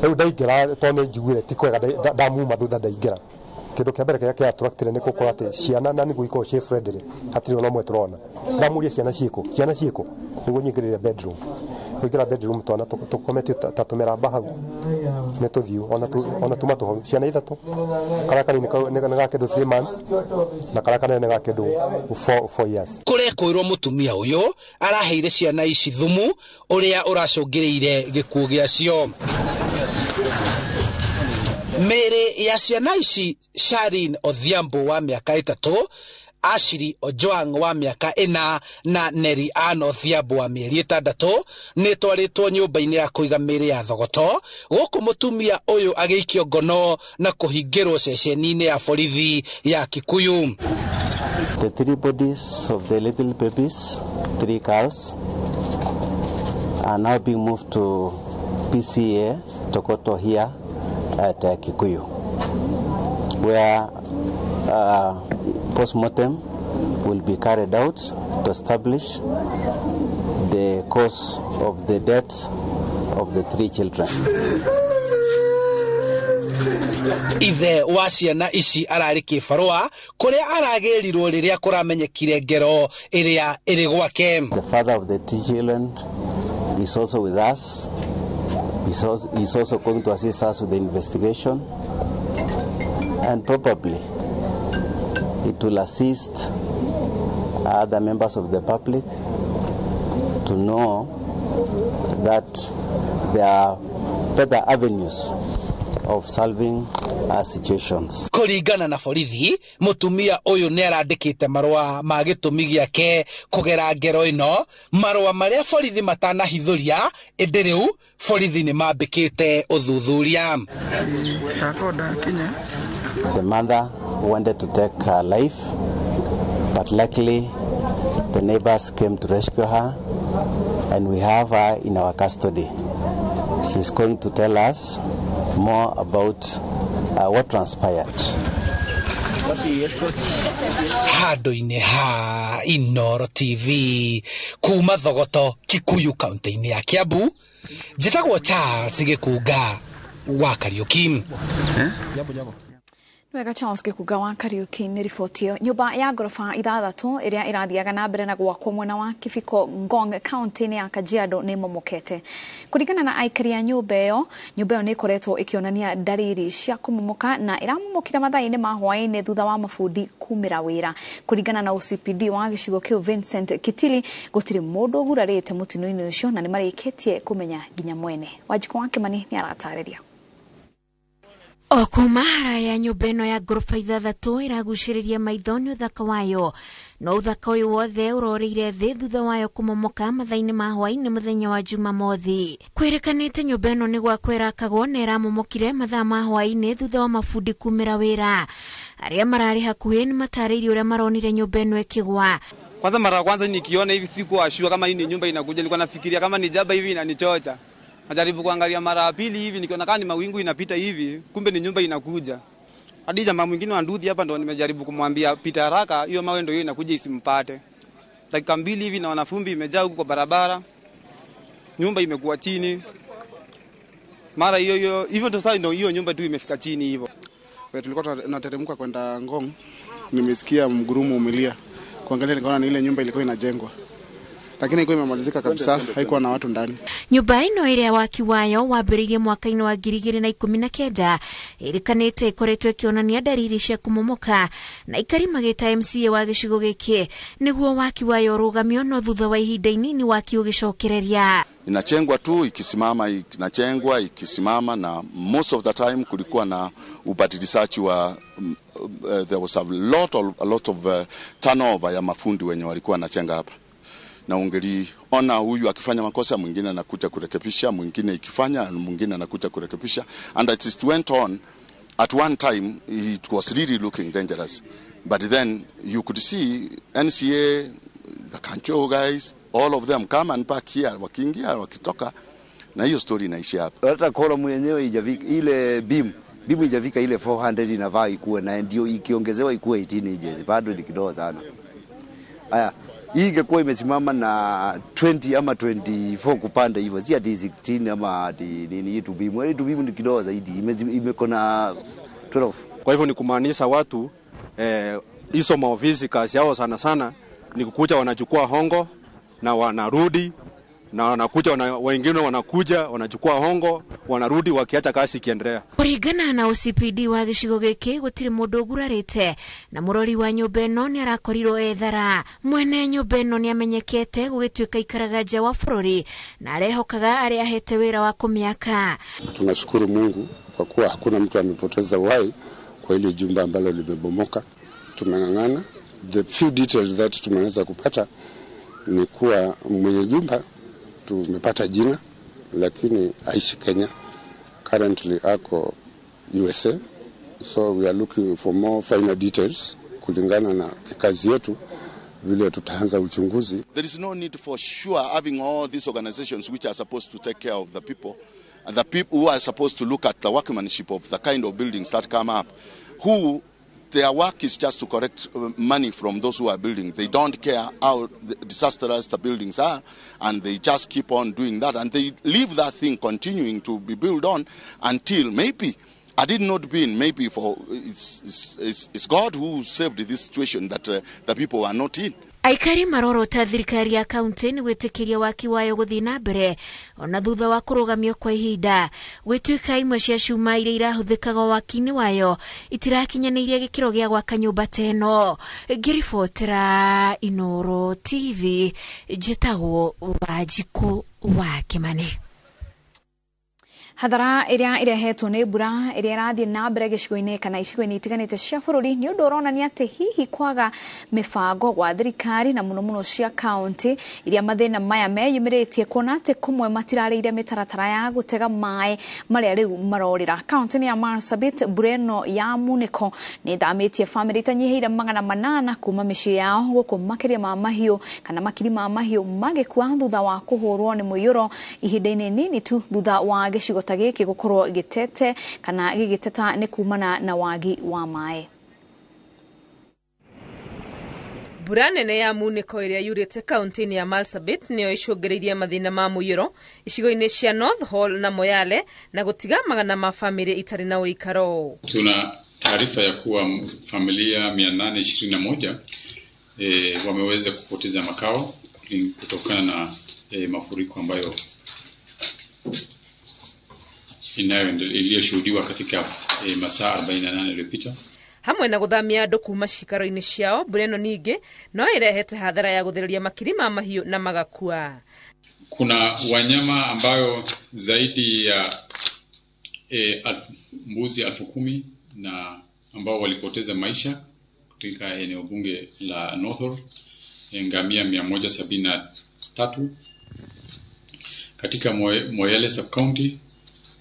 rĩu ndaingĩra tondũ nĩnjiguire ti kwega ndamuma thutha ndaingĩra kĩndũ kĩa mbere kĩrĩa kĩatũraktire nĩ gũkorwo atĩ ciana na nĩguo ikorwo ciĩ friendly hatirĩ ona ũmwe tũrona ndamuria ciana ciĩkũ nĩguo nyingĩrĩre bedroom kũingĩra bedroom twana tũkometio ta tũmeramba hau nĩ tũthiũ ona tuma tũhoru ciana ithatũ karĩa kanini nĩ ga kĩndũ 3 months na karĩa kanene nĩ ga kĩndũ 4 years. Kũrekwĩrwo mũtumia ũyũ araheire ciana ici thumu ũrĩa ũracũngĩrĩire gĩkuũ gĩacio. Mĩrĩ ya ciana ici Sharin Odhiambo wa mĩaka 3, Ashiri Ojwang wa mĩaka 4 na Neri Ann Odhiambo wa mĩeri 6 nĩtwarĩtwo nyũmba-inĩ ya kũiga mĩrĩ ya thogoto gũkũ mũtumia ũyũ agĩikio ngono na kũhingĩrwo ceceni-inĩ ya borithi ya Kikuyu. The 3 bodies of the little babies, 3 girls, are now being moved to PCA Tokoto here at Kikuyu, where post-mortem will be carried out to establish the cause of the death of the 3 children. Ithe wa ciana ici ararĩ kĩbarũa kũrĩa aragĩrirwo rĩrĩa kũramenyekire ngero ĩrĩa ĩrĩ gwake. The father of the 2 children is also with us. He's also going to assist us with the investigation, and probably it will assist other members of the public to know that there are better avenues of solving our situations. Kũringana na borithi, mũtumia ũyũ nĩ arandĩkĩte marũa ma gĩtũmi gĩake kũgera ngero ĩno, marũa marĩa borithi matanahithũria, ĩndĩ rĩu borithi nĩ mambĩkĩte ũthuthuria. The mother wanted to take her life, but luckily the neighbors came to rescue her, and we have her in our custody. She's going to tell us more about what transpired. Handũ-inĩ ha Inoro TV kuma Thogoto, Kikuyu kaunti-inĩ ya Kiambu, njĩtagwo Charles Gĩkunga wa Kariũki. Wega Charles Gĩkunga wa Kariũki nĩ riboti ĩyo. Nyũmba ya ngoroba 6 ĩrĩa ĩrathiaga na mbere na gwakwo mwena wa Kibiko Ngong kaunti-inĩ ya Kajiado nĩ momokete. Kũringana na aikari a nyũmba ĩyo nĩ ĩkoretwo ĩkĩonania ndariri cia kũmomoka na ĩramomokire mathaa-inĩ ma hwaĩ-inĩ thutha wa mabundi kumĩra wĩra. Kũringana na OCPD wa gĩcigo kĩu Vincent Kitili, gũtirĩ mũndũ ũgurarĩte mũtino-inĩ ũcio na nĩ marĩkĩtie kũmenya nginya mwene. Wanjikũ wa Kĩmani nĩ aratarĩria. O kuma haraya nyũmba ĩno ya ngoroba 6 ĩragucĩrĩria maitho nĩ ũthaka wayo, no ũthaka ũyũ wothe ũrorĩire thĩ thutha wayo kũmomoka mathaa-inĩ ma hwaĩ-inĩ mũthenya wa Jumamothi. Kwĩrĩkanĩte nyũmba ĩno nĩ gwakwo ĩrakagwo na ĩramomokire mathaa ma hwaĩ-inĩ thutha wa mabundi kumĩra wĩra. Arĩa mararĩ hakuhĩ nĩ matarĩirie ũrĩa maronire nyũmba ĩno ĩkĩgwa. Kwanza mara kwanza nikiona hivi sikuwa sure kama hii ni nyumba inakuja, nilikuwa nafikiria kama ni jaba hivi inanichocha. Najaribu kuangalia mara pili hivi nikiona kama ni mawingu inapita hivi, kumbe ni nyumba inakuja. Hadi jamaa mwingine wa nduthi hapa ndo nimejaribu kumwambia pita haraka, hiyo mawe ndio hiyo inakuja isimpate. Dakika 2 hivi na wanafumbi imejaa huko kwa barabara. Nyumba imekuwa chini. Mara hiyo hivyo ndo sasa ndio hiyo nyumba tu imefika chini hivyo. Tulikuwa tunateremka kwenda Ngong. Nimesikia mgurumo umelia. Kuangalia nikaona ni ile nyumba ilikuwa inajengwa. Lakini ilikuwa imemalizika kabisa, haikuwa na watu ndani. Nyũmba ĩno ĩrĩa waki wayo wambĩrĩirie mwaka-inĩ wa 2019 ĩrĩkanĩte ĩkoretwo ĩkĩonania ndariri cia kũmomoka na ikari magĩta MCA wa gĩcigo gĩkĩ nĩguo waki wayo ũrũgamio no thutha wa ihinda inini waki ũgĩcokereria. Inachengwa tu ikisimama, inachengwa ikisimama, na most of the time kulikuwa na ubadilishaji wa there was a lot of turnover ya mafundi wenye walikuwa wanachenga hapa. Na ungeliona huyu akifanya makosa, mwingine anakuja kurekebisha, mwingine ikifanya, mwingine anakuja kurekebisha, and it went on. At one time it was really looking dangerous, but then you could see NCA, the Kancho guys, all of them come and park here, wakiingia wakitoka, na hiyo story inaishia hapa. Hata column yenyewe ijafika ile beam ijafika ile 400 inafaa ikuwe, na ndio ikiongezewa ikuwe 18 inches, bado ni kidogo sana. Haya, hii ingekuwa imesimama na 20 ama 24 kupanda hivyo, si ati 16 ama ati nini. Hii beam ni kidogo zaidi, imekona 12. Kwa hivyo ni kumaanisha watu hizo maofisi kazi yao sana sana ni kukuja wanachukua hongo na wanarudi, na wanakuja wengine wanakuja wanachukua hongo wanarudi, wakiacha kazi kiendelea. Kuringana na OCPD wa gicigo giki gutire mundu gurarite, na murori wa nyumba ino ni arakorirwo ethara. Mwene nyumba ino ni amenyekete gugituika ikaraga nja wa bururi na arehokaga aria ahete wira wa kumiaka. Tunashukuru Mungu kwa kuwa hakuna mtu amepoteza uhai kwa ile jumba ambalo limebomoka. Tumeng'ang'ana. The few details that tumeweza kupata ni kuwa mwenye jumba tumepata jina, lakini aishi Kenya, currently ako USA, so we are looking for more final details kulingana na kazi yetu vile tutaanza uchunguzi. There is no need for sure having all these organizations which are supposed to take care of the people, and the people who are supposed to look at the workmanship of the kind of buildings that come up, who their work is just to collect money from those who are building. They don't care how disastrous the buildings are, and they just keep on doing that, and they leave that thing continuing to be built on until maybe, had it not been maybe for it's God who saved this situation that the people are not in. Aikari marorota thirikari ya kaunti ni gwitikiria waki wayo guthii na mbere ona thutha wa kurugamio kwa ihinda. Gwituika imwe cia cuma iria irahuthikaga waki-ini wayo itirakinyaniria gikiro gia gwaka nyumba teno. Ngiribotera Inoro TV, njitagwo Wanjiku wa Kimani. Hathara iria irehetwo ni mbura iria irathii na mbere gicigo-ini kana icigo-ini itiganite cia bururi ni undu uronania ati hihi kwaga mibango gwa thirikari na muno cia county iria mathina maya meyumiritie kuona ati kumwe matirarĩire mitaratara ya gutega mai maria riu marorira. County ya Marsabit Bureno ya Muniko ni thamitie family tanyihiire 800 kuma micii yao guku makiria ma mahiu kana makiri ma mahiu magikua thutha wa kuhurwo ni muiyuro ihinda-ini nini tu thutha wa gicigo giki gukorwo gitete kana gigiteta ni kumana na wagi wa mai. Mbura nene ya Muniko iria yurite kaunti ya Marsabit niyo icungiririe mathina ma muiyuro icigo-ini cia North Hall na Moyale na gutiga magana ma family itari na uikaro. Tuna taarifa ya kuwa familia 821 wameweza kupoteza makao kutokana na mafuriko ambayo iliyoshuhudiwa katika masaa 48 yaliyopita. Hamwe na guthamia andu kuma cikaro-ini ciao, Bureno ningi no irehete hathara ya guthereria makiri ma mahiu na magakua. Kuna wanyama ambayo zaidi ya mbuzi 10,000 na ambao walipoteza maisha katika eneo bunge la North, ngamia 173 katika Moyale sub county.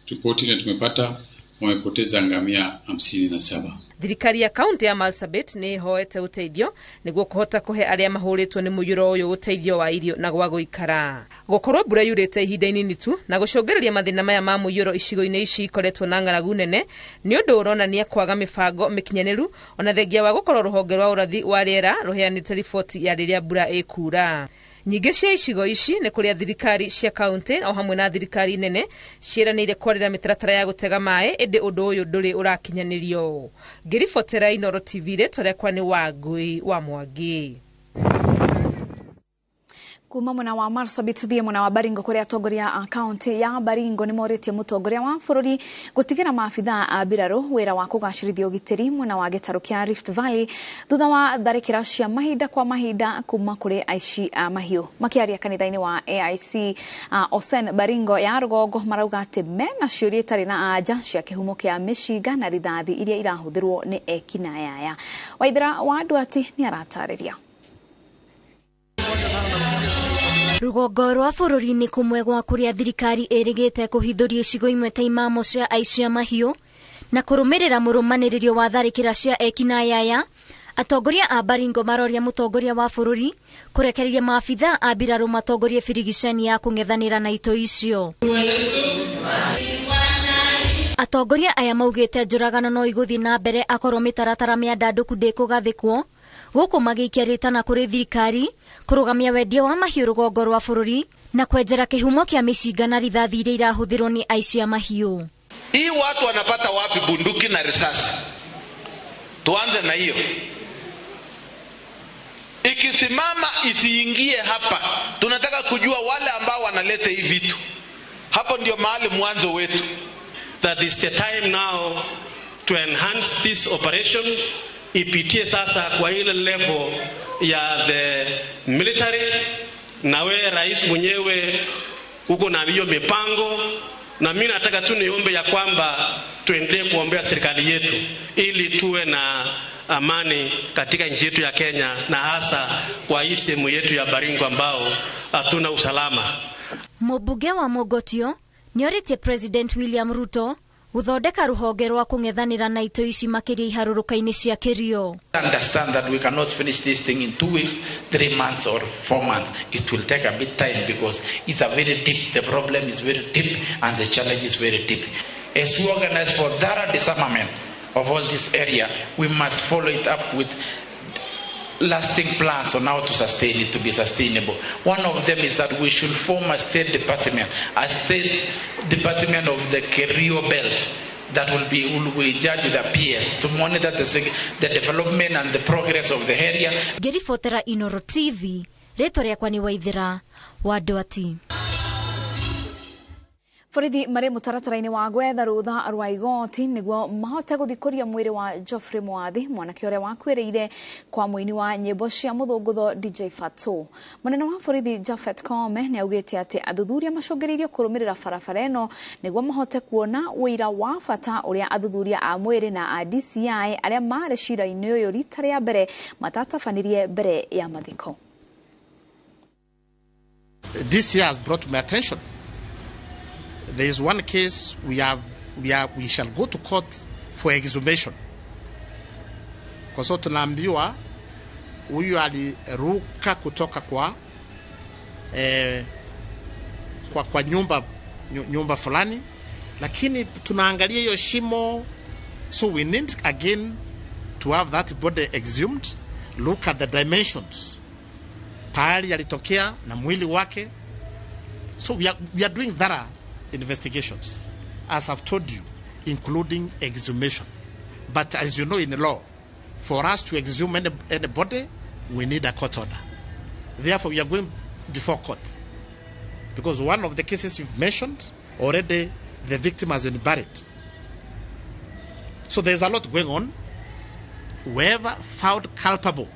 Ripoti ile tumepata wamepoteza ngamia 57. Thirikari ya kaunti ya Marsabit ni hoete uteithio niguo kuhota kuhe aria mahuritwo ni muyuro uyu uteithio wa irio na gwa guikara. Gukorwo mbura yurite ihinda inini tu na gucungiriria mathina maya ma muyuro icigo-ini ici ikoretwo na ng'aragu nene ni undu uronania kwaga mibango mikinyaniru ona thengia wa gukorwo ruhonge rwa urathi wa riera ruheanite riboti ya riria mbura ikura. Nyingĩ cia icigo ici ni kuria thirikari cia kaunti o hamwe na thirikari nene ciranĩire kwarĩra mĩtaratara ya gutega maĩ ĩndĩ ũndũ ũyũ ndũrĩ ũrakinyanirio. Ngiribotera Inoro TV rĩtwa rĩakwa nĩ Wangui wa Mwangi. Kuma mwena wa Marsabit thie mwena wa Baringo kuria atongoria a kaunti ya Baringo ni moritie mutongoria wa bururi gutigira maabitha a mbirarũ wira wa kugacirithia ugitiri mwena wa gitaru kia Rift Valley thutha wa tharikira cia mahinda kwa mahinda kuma kuri aici a mahiũ. Makiaria kanitha-ini wa AIC Osen Baringo ya Rugongo marauga ati mena ciũria itari na anja cia kihumo kia mishinga na rithathi iria irahuthirwo ni ekina yaya. Waithira wa Ndwati ni aratariria. Rugongo rwa bururi ni kumwe gwa kuria thirikari irigite kuhithuria icigo imwe ta imamo cia aici a mahiũ na kurumirira murumaniririo wa tharikira cia ekina yaya. Atongoria a Baringo maroria mutongoria wa bururi kurekereria maabitha a mbirarũ matongorie birigicani ya kung'ethanira na ito icio. Atongoria aya maugite njuragano no iguthii na mbere akorwo mitaratara miandanduku ndikugathikwo guku magiikia ritana kuri thirikari kurugamia wendia wa mahiũ rugongo rwa bururi na kwenjera kihumo kia mishinga na rithathi iria irahuthirwo ni aici a mahiũ. Hii watu wanapata wapi bunduki na risasi? Tuanze na hiyo. Ikisimama isiingie hapa. Tunataka kujua wale ambao wanaleta hii vitu. Hapo ndio mahali mwanzo wetu. That is the time now to enhance this operation. Ipitie sasa kwa ile level ya the military, na we rais mwenyewe uko na hiyo mipango, na mimi nataka tu niombe ya kwamba tuendelee kuombea serikali yetu ili tuwe na amani katika nchi yetu ya Kenya, na hasa kwa hii sehemu yetu ya Baringo ambao hatuna usalama. Mubunge wa Mogotio nioritie President William Ruto guthondeka ruhonge rwa kung'ethanira na ito ici makiria iharũrũka-inĩ cia Kerio. Understand that we cannot finish this thing in 2 weeks, 3 months or 4 months. It will take a bit time because it's a very deep, the problem is very deep and the challenge is very deep. As we organize for thorough disarmament of all this area, we must follow it up with lasting plans on how to sustain it to be sustainable. One of them is that we should form a state department of the Kerio belt that will be in charge with the PS to monitor the development and the progress of the area. Gerifotera Inoro TV, reto riakwa ni Waithira wa Ndwati. Borithi mari mutaratara-ini wa gwetha rutha rwa igoti niguo mahote guthikuria mwiri wa Geoffrey Mwathi mwanake uria wakwiriire kwa muini wa nyimbo cia muthungutho DJ Fato. Munene wa borithi Japhet Koome ni augite ati athuthuria macungiriirio kurumirira barabara ino niguo mahote kuona wira wa bata uria athuthuria a mwiri na a DCI aria mari cira-ini uyu rita ria mbere matatabanirie mbere ya mathiko. DCI has brought to my attention. There is one case we shall go to court for exhumation. Kwa sababu tunaambiwa huyu aliruka kutoka kwa nyumba fulani, lakini tunaangalia hiyo shimo, so we need again to have that body exhumed, look at the dimensions, pahali alitokea na mwili wake. So we are doing thorough investigations, as I've told you, including exhumation. But as you know, in the law, for us to exhume any body, we need a court order. Therefore, we are going before court, because one of the cases you've mentioned, already the victim has been buried. So there's a lot going on. Whoever found culpable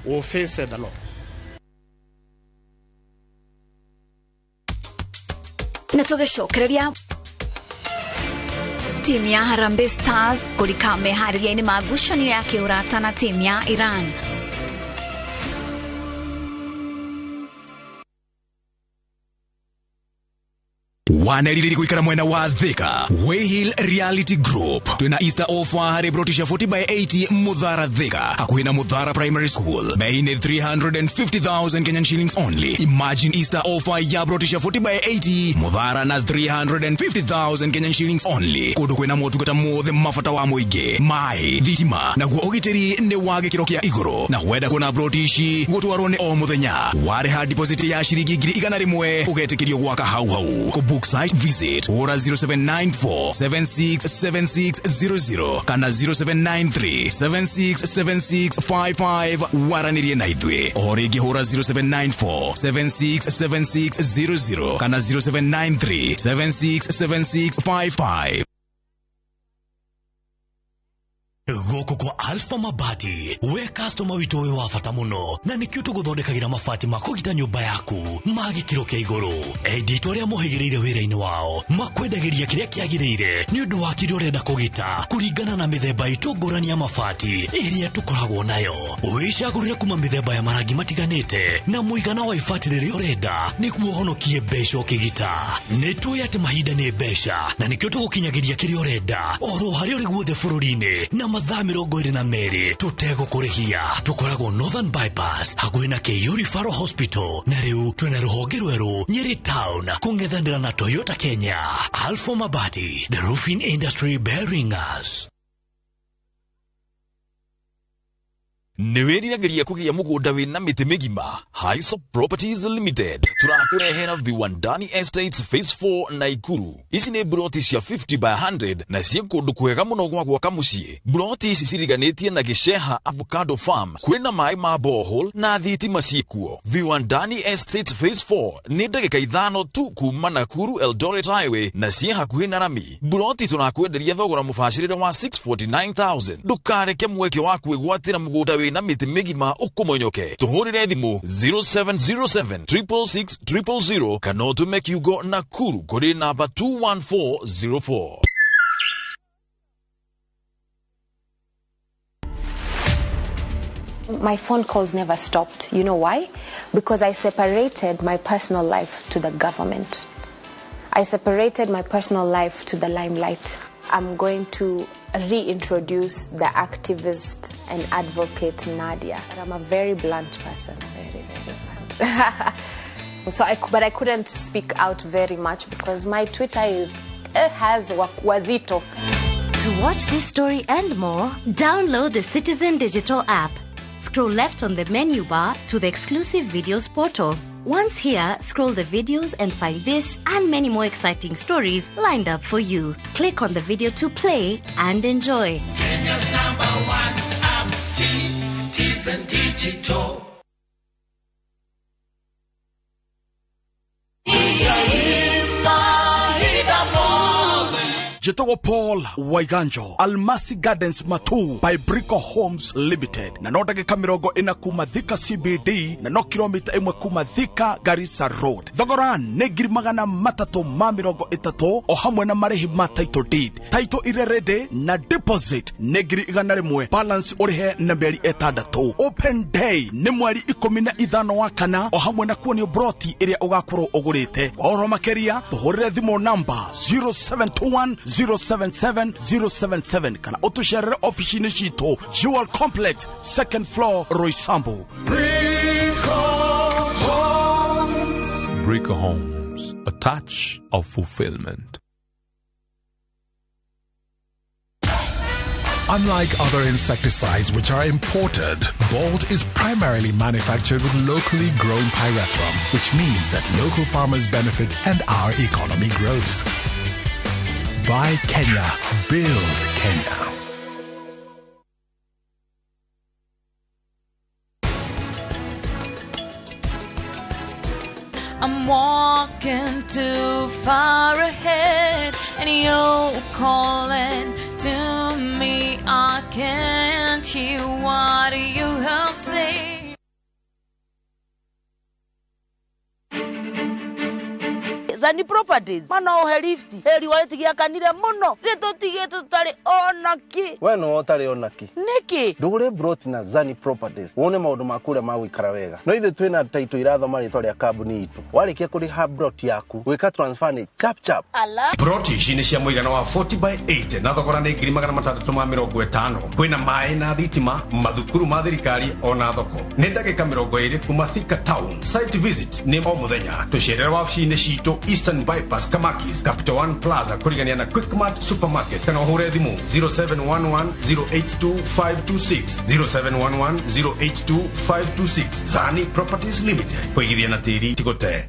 will face the law. Na tugicokereria timu ya Harambee Stars kulika meharĩria-inĩ ma ngucanio ya kĩũrata na timu ya Iran. Waneririri kuikara mwena wa Thika Wayhill Reality Group twina Easter offer hari brotisha 40/80 Muthara Thika hakuhi na Muthara Primary School bei ni 350,000 Kenyan shillings only. Imagine Easter offer ya brotisha 40/80 Muthara na 350,000 Kenyan shillings only. Kudu kwina motungata mothe mafata wa muingi mai thitima na guo ugitiri ni wage kiro kia iguru na wenda kuona brotishi gutwarwo ni o muthenya ware ha deposit ya shiringi 100,000 ugetikirio gwaka hau hau. Kubuksa site visit hura 0794 767600 kana 0793 767655 waranirie na ithwe origi hura 0794 767600 kana 0793 767655. Goko kwa Alpha Mabati, we customer wito we wafata muno, na nikio tuguthondekagira mabati makugita nyumba yaku, magikiro kia iguru. Edito ria muhigireire wira-ini wao, makwendagiria kiria kiagirire, ni undu wa kiria urenda kugita, kuringana na mithemba itungurani ya mabati, iria tukoragwo nayo. Wicagurire kuma mithemba ya marangi matiganite, na muigana wa ibati riria urenda, niguo uhonokie mbeca ukigita. Nitui ati mahinda ni mbeca, na nikio tugukinyagiria kiria urenda, oro haria uri guothe bururi-ini, na mathaa 22 tutego kurihia. Tukoragwo Northern Bypass hakuhi na KU Referral Hospital, na riu twina ruhonge rweru Nyeri Town kungethanira na Toyota Kenya. Alpha Mabati, the roofing industry bearing us. Niweriagiria kugia mugunda wina miti migima. Highsop Properties Limited turakurehera Viwandani Estates Phase 4 Naikuru. Ici ni broti cia 50 by 100 na cie kundu kwega muno gwa gwaka mucii. Broti ici ciriganitie na Gisheha Avocado Farm, kwina mai ma borehole na thitima ciekuo. Viwandani Estates Phase 4 ni ndagika 5 tu kuma Nakuru Eldoret Highway na cie hakuhi na Rami. Broti tunakwenderia thogora mubashirire wa 649,000. Ndukareke mweke waku igwatira mugunda na miti migima ukumonyoke. Tuhurire thimu 0707 666 000 kana utume kiugo Nakuru kuri namba 21404. My phone calls never stopped. You know why? Because I separated my personal life to the government. I separated my personal life to the limelight. I'm going to reintroduce the activist and advocate Nadia. I'm a very blunt person, very blunt. But I couldn't speak out very much because my Twitter has wazito. To watch this story and more, download the Citizen Digital app. Scroll left on the menu bar to the exclusive videos portal. Once here, scroll the videos and find this and many more exciting stories lined up for you. Click on the video to play and enjoy. Kenya's #1 app, Citizen Digital. Jetogo Paul Waiganjo, Almasi Gardens Matu by Brico Homes Limited. Na no dagika mirongo ina kuma Thika CBD na no kilomita imwe kuma Thika Garissa Road. Thogora ne ngiri magana matatu ma mirongo itatu o hamwe na marihi ma title deed. Title ire ready na deposit ne ngiri igana rimwe. Balance urihe na mieri etandatu. Open day ne mweri 15 wa kana o hamwe na kuonio broti iria ugakorwo ugurite. Oro makeria tuhurire thimo number 0721 077 kana utusharire office shito Jewel Complex 2nd floor Roysambu. Brico Homes, a touch of fulfillment. Unlike other insecticides which are imported, Bolt is primarily manufactured with locally grown pyrethrum, which means that local farmers benefit and our economy grows. Buy Kenya, build Kenya. I'm walking too far ahead, and you're calling to me. I can't hear what you have said. Zani Properties mana ohe lifti heri waletigia kanire muno ritotige tutari onaki we no otari onaki niki ndugure broti na Zani Properties wone maundu makure ma gwikara wega no ithe twina taito irathoma ritwa ria kambuni itu warikia kuriha broti yaku wika transfer ni chap ala broti ici ni cia muigana wa 40 by 80 na thogora ni 650 kwina mai na thitima mathukuru ma thirikari ona thoko ni ndagika 20 kuma Thika town site visit ni o muthenya tucerera wabici ni cito Eastern Bypass Kamakis Capital One Plaza kurigania na Quickmart Supermarket kana hure thimu 0711082526 0711082526 Zani Properties Limited kuigithia na tiri tigote.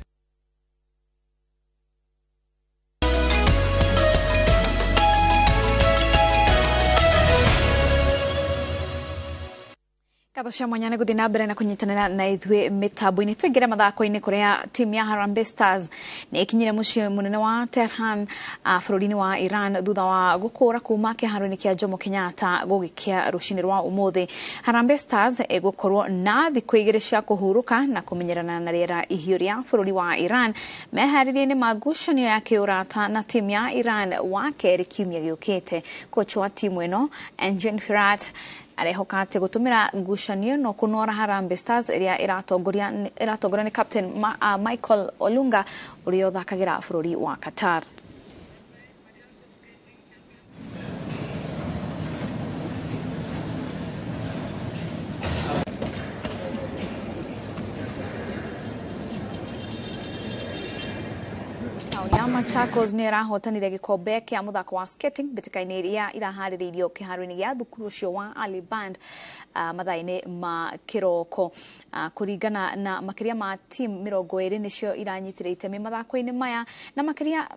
Gatho mwanyane guthina mbere na kunyitanira na ithwe mitambo-ini twingira mathako-ini kuria timu ya Harambee Stars ni ikinyire mucii munene wa Tehran bururi-ini wa Iran thutha wa gukura kuma kiharo-ini kia Jomo Kenyatta gugikia rucini rwa umuthi. Harambee Stars egukorwo na thiku igiri cia kuhuruka na kumenyerana na riera ihio ria bururi wa Iran meharirie-ini ma ngucanio ya kiurata na timu ya Iran wa keri kiumia giukite. Coach wa timu ino Engin Firat arehoka ati gutumira ngucanio no kunora Harambee Stars iria iratongoria ni captain Michael Olunga uria uthakagira bururi wa Qatar. Machakos ni rahotanire gikombe kia muthako wa skating bitika-ini iria irahaririirio kiharo-ini gia thukuru ucio wa Ali Band mathaa-ini ma kiroko. Kuringana na makiria ma team 20 nicio iranyitire itemi mathako-ini maya na makiria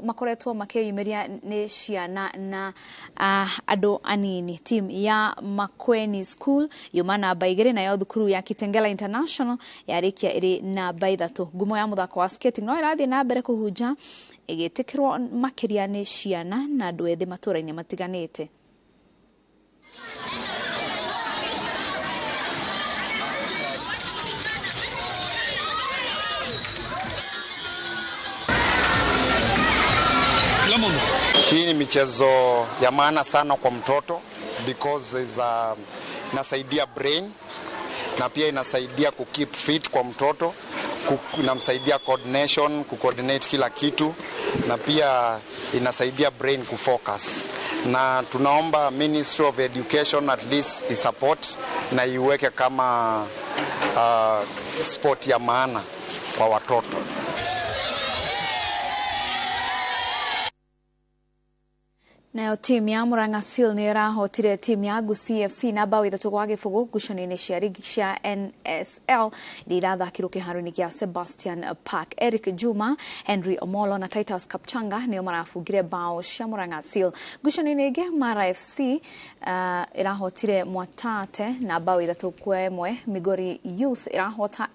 makoretwo makiyumiria ni ciana na andu anini. Team ya Makweni School yuma namba 2 nayo thukuru ya Kitengela International yarikia iri namba 3. Ngumo ya muthako wa skating no irathie na mbere kuhunja igitikirwo makiria ni ciana na andu ethi matura-ini matiganite. Hii ni michezo ya maana sana kwa mtoto because inasaidia brain na pia inasaidia kukeep fit kwa mtoto, inamsaidia coordination, kucoordinate kila kitu na pia inasaidia brain kufocus. Na tunaomba Ministry of Education at least isupport na iweke kama sport ya maana kwa watoto. Nayo timu ya Murang'a Seal ni irahotire timu ya Gusii FC na bao 3 kwa gibugu ngucanio-ini cia rigi cia NSL iria irathakirwo kiharo-ini gia Sebastian Park. Eric Juma, Henry Omolo na Titus Kapchanga nio marabungire bao cia Murang'a Seal. Ngucanio-ini ingi Mara FC irahotire Mwatate na bao 3 kwa 1. Migori Youth irahota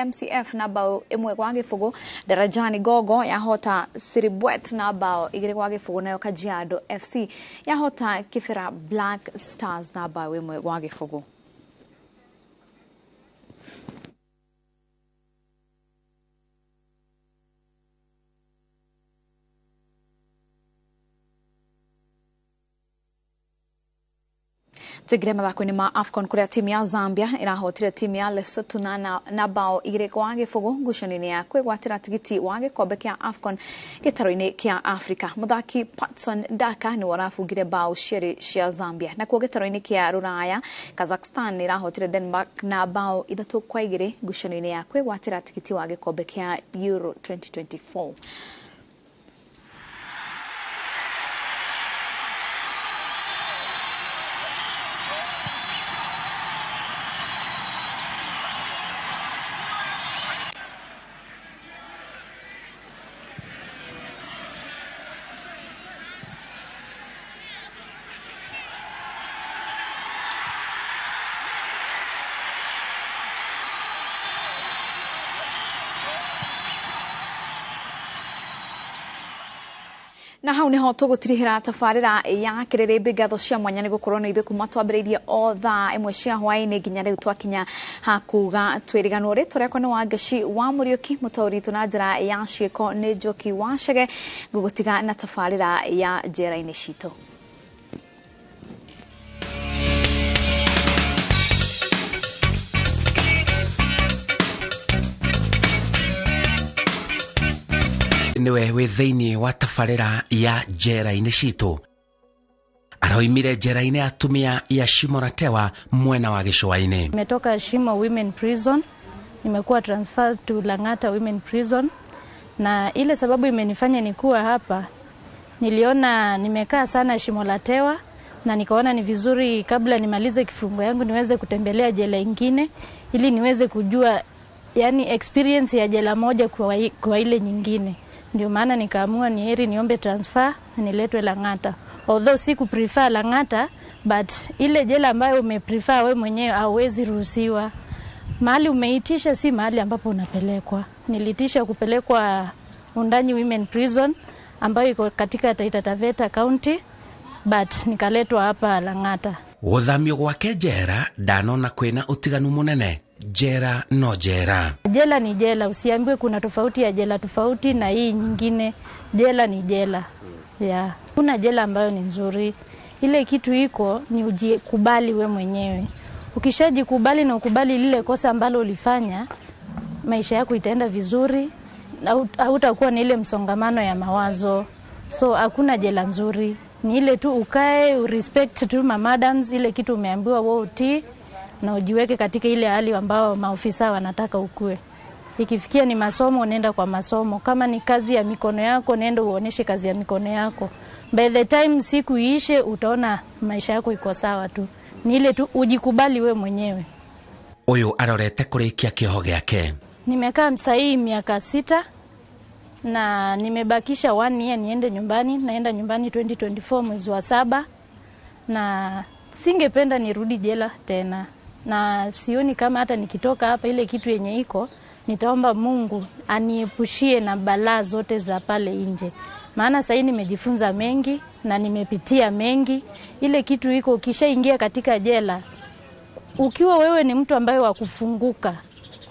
MCF na bao 1 kwa gibugu. Darajani Gogo yahota Siribwet na bao 2 kwa gibugu, nayo Kajiado FC yahota Kifera Black Stars na bao 1 kwa gibugu. Tugire mathako-ini ma AFCON kuria timu ya Zambia irahotire timu ya Lesotho na bao 2 kwa gibugu ngucanio-ini ya kwigwatira tigiti wa gikombe kia AFCON gitaro-ini kia Africa. Muthaki Patson Daka ni warabungire bao cia Zambia. Na kuo gitaro-ini kia Ruraya Kazakhstan irahotire Denmark na bao 3 kwa 2 ngucanio-ini ya kwigwatira tigiti wa gikombe kia Euro 2024. Na hau niho tugutirihira tafarira ya kiriribi gatho cia mwanya ni gukorwo ni ithu kuma twambiririe o thaa 1 cia hwaini nginya riu twakinya hakuga twiriganwo ri turekwa ni Wangaci wa Muriuki mutauritu na njira ya ciiko ni Njoki wa Cege gugutiga na tafarira ya njera-ini citu. niwe wi thiini wa tafarira ya njera-ini citu. Aroimire njera-ini atumia ya Shimo Ratewa mwena wa Gicua-ini. Nimetoka Shimo Women Prison, nimekuwa transferred to Lang'ata Women Prison, na ile sababu imenifanya nikuwa hapa, niliona nimekaa sana Shimo Ratewa na nikaona ni vizuri kabla nimalize kifungo yangu niweze kutembelea jela ingine ili niweze kujua yani experience ya jela moja kwa ile nyingine. Ndio maana nikaamua ni heri niombe transfer niletwe Lang'ata. although siku prefer Lang'ata, but ile jela ambayo umeprefer we mwenyewe hauwezi ruhusiwa. Mahali umeitisha si mahali ambapo unapelekwa. Nilitisha kupelekwa Undanyi Women Prison ambayo iko katika Taita Taveta County, but nikaletwa hapa Lang'ata. Uthamio gwake jera ndanona kwina utiganu munene. Jera no jera. Jela ni jela, usiambiwe kuna tofauti ya jela tofauti na hii nyingine. Jela ni jela. Yeah. Kuna jela ambayo ni nzuri. Ile kitu iko ni ujikubali we mwenyewe. Ukishajikubali na ukubali lile kosa ambalo ulifanya, maisha yako itaenda vizuri na hautakuwa na ile msongamano ya mawazo. So hakuna jela nzuri. Ni ile tu ukae, urespect tu madams, ile kitu umeambiwa wewe utii na ujiweke katika ile hali ambao maofisa wanataka ukue. Ikifikia ni masomo, nenda kwa masomo. Kama ni kazi ya mikono yako, nenda uoneshe kazi ya mikono yako. By the time siku iishe, utaona maisha yako iko sawa tu. Ni ile tu ujikubali we mwenyewe. Uyu arorete kurikia kiho gyake. Nimekaa msahii miaka 6 na nimebakisha 1 year niende nyumbani. Naenda nyumbani 2024 mwezi wa 7 na singependa nirudi jela tena. Na sioni kama hata nikitoka hapa ile kitu yenye iko, nitaomba Mungu aniepushie na balaa zote za pale nje. Maana sasa nimejifunza mengi na nimepitia mengi. Ile kitu iko ukishaingia katika jela, ukiwa wewe ni mtu ambaye wakufunguka,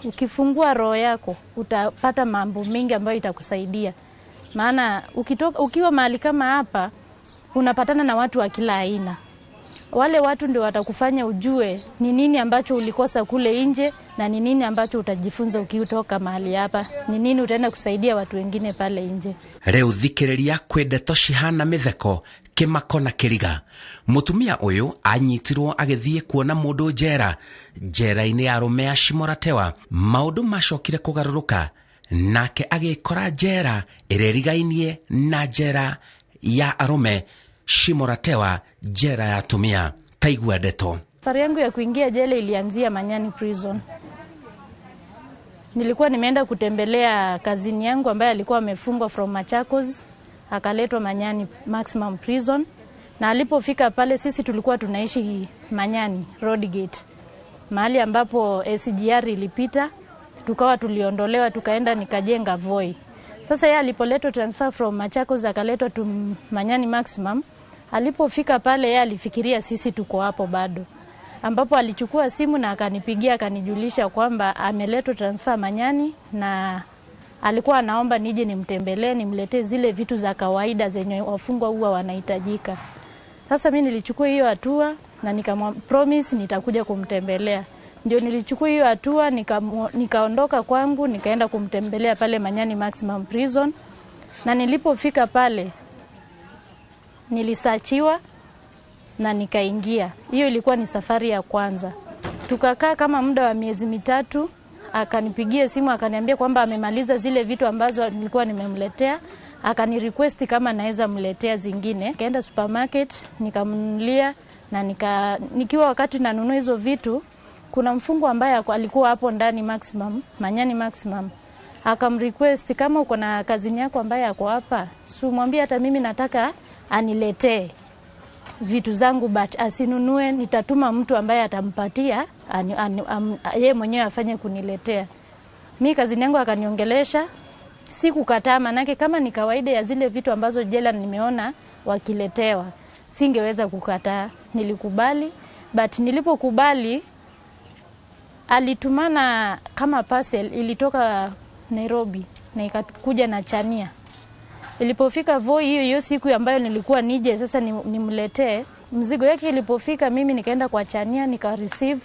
ukifungua roho yako, utapata mambo mengi ambayo itakusaidia. Maana ukiwa mahali kama hapa, unapatana na watu wa kila aina. Wale watu ndio watakufanya ujue ni nini ambacho ulikosa kule nje na ni nini ambacho utajifunza ukitoka mahali hapa. Ni nini utaenda kusaidia watu wengine pale nje. Reu thikiriria kwendeto cihana mitheko kimako na kiriga. Mutumia uyu anyitirwo agithie kuona mundu jera. Jera-ini ya arume ya Shimoratewa. Maundu macokire kugaruruka. Nake agikora jera irerigainie na jera ya arume Shimoratewa, jera ya atumia. Taigua ndeto. Safari yangu ya kuingia jela ilianzia Manyani Prison. Nilikuwa nimeenda kutembelea kazini yangu ambaye alikuwa amefungwa from Machakos, akaletwa Manyani Maximum Prison. Na alipofika pale, sisi tulikuwa tunaishi Manyani Road Gate, mahali ambapo SGR ilipita. Tukawa tuliondolewa, tukaenda nikajenga Voi. Sasa yeye alipoletwa transfer from Machakos akaletwa tu Manyani Maximum. Alipofika pale yeye alifikiria sisi tuko hapo bado. Ambapo alichukua simu na akanipigia akanijulisha kwamba ameletwa transfer Manyani na alikuwa anaomba nije nimtembelee, nimletee zile vitu za kawaida zenye wafungwa huwa wanahitajika. Sasa mimi nilichukua hiyo hatua na nikampromise nitakuja kumtembelea. Ndio nilichukua hiyo hatua, nikaondoka kwangu nikaenda kumtembelea pale Manyani Maximum Prison. Na nilipofika pale nilisachiwa na nikaingia. Hiyo ilikuwa ni safari ya kwanza. Tukakaa kama muda wa miezi 3, akanipigia simu akaniambia kwamba amemaliza zile vitu ambazo nilikuwa nimemletea, akanirequest kama naweza mletea zingine. Kaenda supermarket nikamnunulia na nikiwa wakati nanunua hizo vitu, kuna mfungwa ambaye alikuwa hapo ndani Maximum, Manyani Maximum. Akamrequest kama uko na kazini yako ambaye yako hapa, mwambie hata mimi nataka aniletee vitu zangu, but asinunue, nitatuma mtu ambaye atampatia yeye mwenyewe afanye kuniletea. Mimi kazini yangu akaniongelesha, sikukataa, manake kama ni kawaida ya zile vitu ambazo jela nimeona wakiletewa, singeweza kukataa. Nilikubali, but nilipokubali alitumana kama parcel ilitoka Nairobi na ikakuja na Chania. Ilipofika Voi hiyo siku ambayo nilikuwa nije sasa nimletee mzigo yake, ilipofika mimi nikaenda kwa Chania nika receive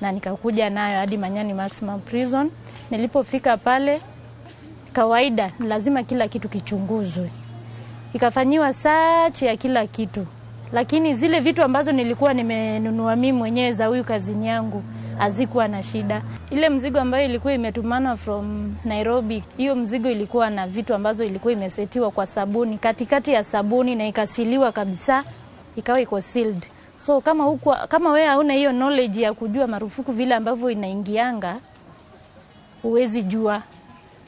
na nikakuja nayo hadi Manyani Maximum Prison. Nilipofika pale, kawaida lazima kila kitu kichunguzwe. Ikafanyiwa search ya kila kitu. Lakini zile vitu ambazo nilikuwa nimenunua mimi mwenyewe za huyu kazini yangu hazikuwa na shida. Ile mzigo ambayo ilikuwa imetumana from Nairobi, hiyo mzigo ilikuwa na vitu ambazo ilikuwa imesetiwa kwa sabuni, katikati ya sabuni, na ikasiliwa kabisa, ikawa iko sealed. So kama wewe hauna hiyo knowledge ya kujua marufuku vile ambavyo inaingianga, huwezi jua.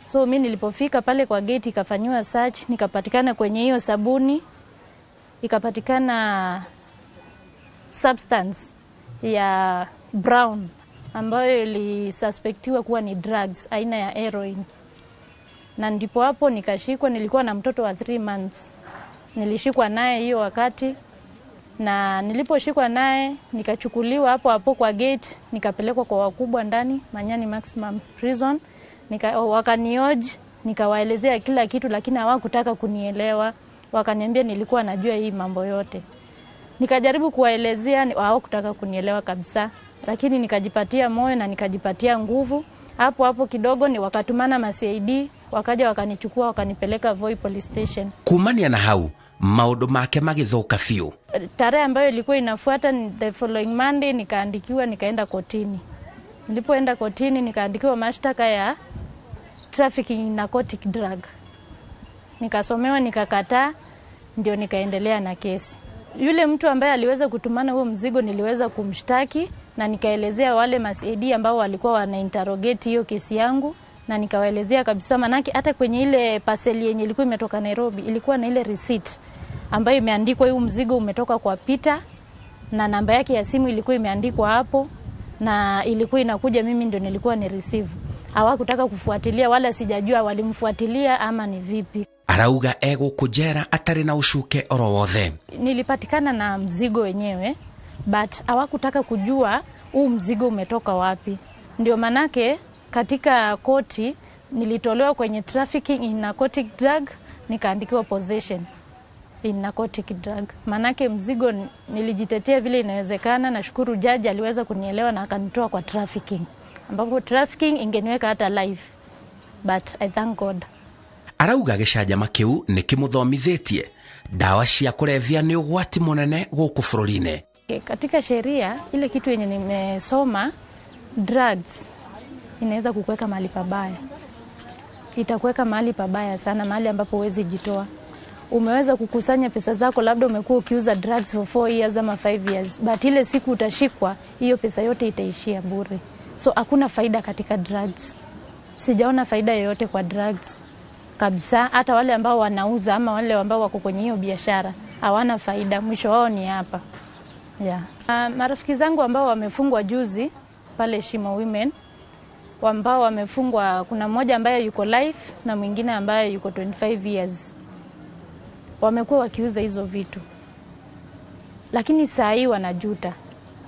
So mimi nilipofika pale kwa gate ikafanywa search, nikapatikana kwenye hiyo sabuni ikapatikana substance ya brown ambayo ilisuspectiwa kuwa ni drugs aina ya heroin. Na ndipo hapo nikashikwa. Nilikuwa na mtoto wa 3 months. Nilishikwa naye hiyo wakati, na niliposhikwa naye nikachukuliwa hapo kwa gate, nikapelekwa kwa wakubwa ndani Manyani Maximum Prison. Wakanioji, nikawaelezea kila kitu, lakini hawakutaka kunielewa. Wakaniambia nilikuwa najua hii mambo yote. Nikajaribu kuwaelezea, hawakutaka kunielewa kabisa, lakini nikajipatia moyo na nikajipatia nguvu. Hapo kidogo ni wakatumana ma-CID, wakaja wakanichukua wakanipeleka Voi Police Station. Kumania na hau maundu make magithuka fiu. Tarehe ambayo ilikuwa inafuata the following Monday nikaandikiwa, nikaenda kotini. Nilipoenda kotini nikaandikiwa mashtaka ya trafficking narcotic drug. Nikasomewa, nikakataa, ndio nikaendelea na kesi. Yule mtu ambaye aliweza kutumana huo mzigo niliweza kumshtaki, na nikaelezea wale ma-CID ambao walikuwa wanainterrogate hiyo kesi yangu, na nikawaelezea kabisa, manaki hata kwenye ile parcel yenye ilikuwa imetoka Nairobi ilikuwa na ile receipt ambayo imeandikwa huu mzigo umetoka kwa Peter, na namba yake ya simu ilikuwa imeandikwa hapo, na ilikuwa inakuja mimi ndio nilikuwa ni receive. Hawakutaka kufuatilia, wala sijajua walimfuatilia ama ni vipi. Arauga ego kujera atari na ushuke oro wothe. Nilipatikana na mzigo wenyewe, but hawakutaka kujua huu mzigo umetoka wapi. Ndio manake katika koti nilitolewa kwenye trafficking in narcotic drug, nikaandikiwa possession in narcotic drug. Manake mzigo nilijitetea vile inawezekana, na shukuru jaji aliweza kunielewa na akanitoa kwa trafficking, ambapo trafficking ingeniweka hata life, but I thank God. Arauga gicajama kiu nikimuthomithetie dawa cia kulevya ni ugwati munene guku bururi-ini. Katika sheria ile kitu yenye nimesoma, drugs inaweza kukuweka mahali pabaya. Itakuweka mahali pabaya sana, mahali ambapo huwezi jitoa. Umeweza kukusanya pesa zako, labda umekuwa ukiuza drugs for 4 years ama 5 years, but ile siku utashikwa, hiyo pesa yote itaishia bure. So hakuna faida katika drugs. Sijaona faida yoyote kwa drugs kabisa. Hata wale ambao wanauza ama wale ambao wako kwenye hiyo biashara hawana faida, mwisho wao ni hapa. Yeah. Marafiki zangu ambao wamefungwa juzi pale Shimo Women, ambao wamefungwa, kuna mmoja ambaye yuko life na mwingine ambaye yuko 25 years. Wamekuwa wakiuza hizo vitu, lakini saa hii wanajuta.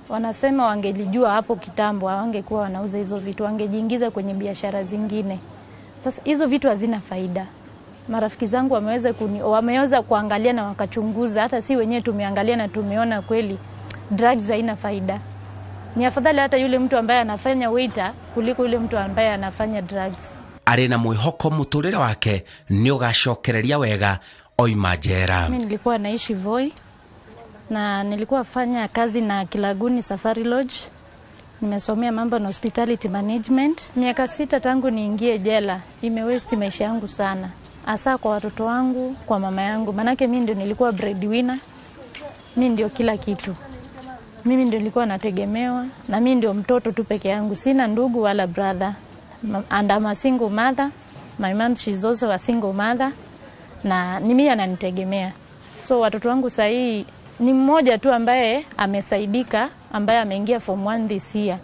Wanasema wangelijua hapo kitambo hawangekuwa wanauza hizo vitu, wangejiingiza kwenye biashara zingine. Sasa hizo vitu hazina faida. Marafiki zangu wameweza kuangalia na wakachunguza, hata si wenyewe tumeangalia na tumeona kweli drugs haina faida. Ni afadhali hata yule mtu ambaye anafanya waiter kuliko yule mtu ambaye anafanya drugs. Arena mwihoko muturire wake ni ugacokereria wega oima njera. Mimi nilikuwa naishi Voi na nilikuwa fanya kazi na Kilaguni Safari Lodge. Nimesomea mambo na hospitality management. Miaka 6 tangu niingie jela, imewaste maisha yangu sana. Hasa kwa watoto wangu, kwa mama yangu. Manake mimi ndio nilikuwa breadwinner. Mimi ndio kila kitu. Mimi ndio nilikuwa nategemewa, na mimi ndio mtoto tu peke yangu. Sina ndugu wala brother. And I'm a single mother. My mom, she's also a single mother. Na ni mimi ananitegemea. So watoto wangu sahii ni mmoja tu ambaye amesaidika, ambaye ameingia form 1 this year.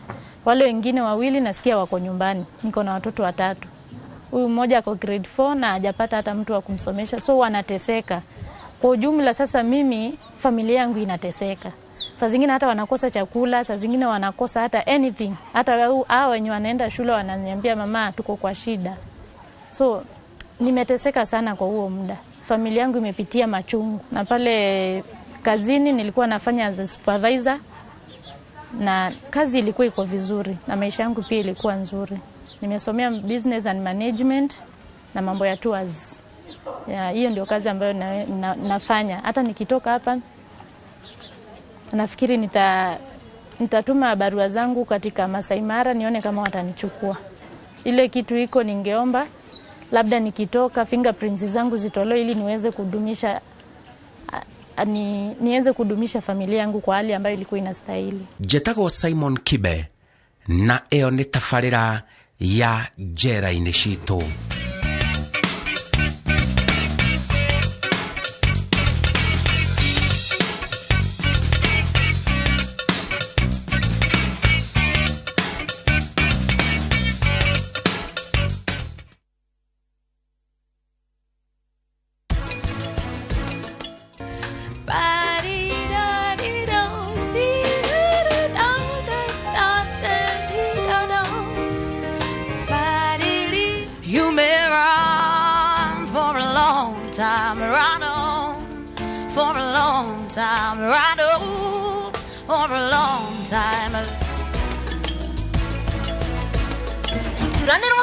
Wale wengine 2 nasikia wako nyumbani. Niko na watoto 3. Huyu mmoja ako grade 4 na hajapata hata mtu wa kumsomesha. So wanateseka. Kwa ujumla sasa mimi familia yangu inateseka. Saa zingine hata wanakosa chakula, saa zingine wanakosa hata anything. Hata hao wenye wanaenda shule wananiambia mama tuko kwa shida. So nimeteseka sana kwa huo muda. Familia yangu imepitia machungu. Na pale kazini nilikuwa nafanya as a supervisor, na kazi ilikuwa iko vizuri na maisha yangu pia ilikuwa nzuri. Nimesomea business and management na mambo ya tours. Hiyo ndio kazi ambayo nafanya. Hata nikitoka hapa nafikiri nitatuma barua zangu katika Masai Mara nione kama watanichukua. Ile kitu iko ningeomba labda nikitoka fingerprints zangu zitolewe ili niweze kudumisha familia yangu kwa hali ambayo ilikuwa inastahili. Jetago Simon Kibe na eo ni tafarira ya njera-ini citu.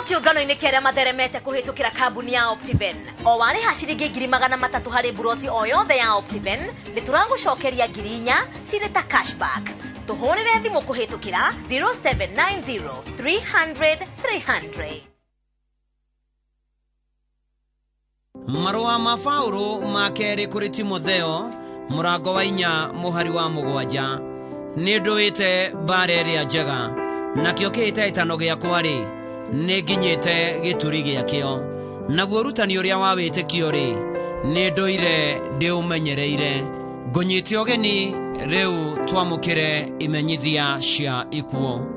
kiungano-inĩ kĩrĩa matheremete kũhĩtũkĩra kambuni ya Optiven. O warĩ ciringi 300 harĩ buroti o yothe ya Optiven, nĩ tũragũcokeria 4,000 cirĩ ta cashback. Tũhũrĩre thimũ kũhĩtũkĩra 0790 300 300. Marũa ma Paulo ma kerĩ kũrĩ Timotheo mũrango wa 4 mũhari wa 7. Nĩ ndũĩte mbara ĩrĩa njega, nakĩo kĩhĩtahĩtano gĩakwa rĩ nĩ nginyĩte gĩturi gĩakĩo. Naguo ũrutani ũrĩa wa wĩtĩkio rĩ nĩ ndũire ndĩũmenyereire. Ngũnyĩte ũgeni rĩu twamũkĩre imenyithia cia ikuo.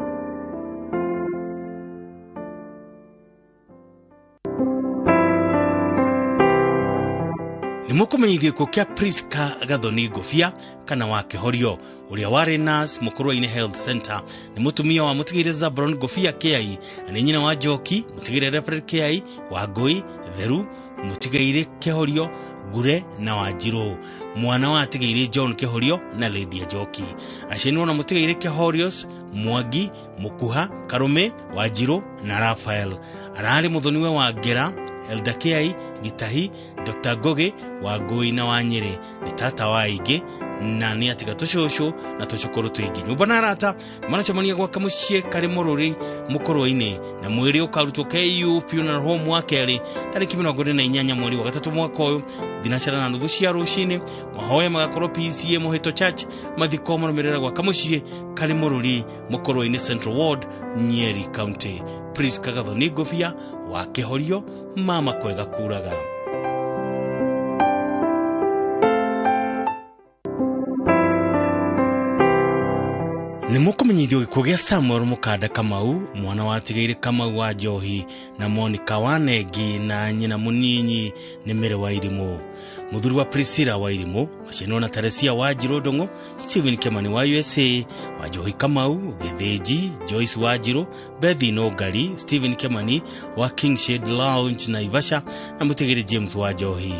Nimukumenyithio ko kya Priska Gathoni Ngofia kana wa Kihorio uria wari nurse Mukurwa-ini Health Center ni mutumia wa mutigire Zabron Ngofia Kiai na ni nyina wa Njoki mutigire Reverend Kiai wa Ngui Theru mutigire Kihorio Gure na Wanjiru mwana wa atigire John Kihorio na Lady Njoki acienwo na mutigire Kihorios Mwangi Mukuha Karume Wanjiru na Rafael arari muthoniwe wa Ngera Elda Kiai Gitahi Dr. Goge wa Ngui na Wanyere ni tata wa Ige na ni atiga tushosho na tushukuru twingi nyumba na rata manacemania gwa kamucie kari Mururi Mukurwa-ini na mwiri ukarutwo KU Funeral Home wa Keri tariki 28 mweri wa 3 mwaka uyu thinacara na nuthu cia rucini mahoya magakorwo PCA Muhito Church mathiko marumirira gwa kamucie kari Mururi Mukurwa-ini Central Ward Nyeri County. Priska Gathoni Ngofia wa Kihorio mama kwega kuraga. Nimukumenyithio gikuo gĩa Samuel Mukada Kamau mwana wa Tigire Kamau wa Njohi na Monica Wanegi na nyina muninyi ni Mere wa Irimu muthuri wa Priscilla wa Irimu macino na Teresia wa Jirodongo Steven Kemani wa USA wa Njohi Kamau Getheji Joyce wa Jiro Bethi Nogari Steven Kemani wa Kingshade Lounge na Ivasha na Mutigire James wa Njohi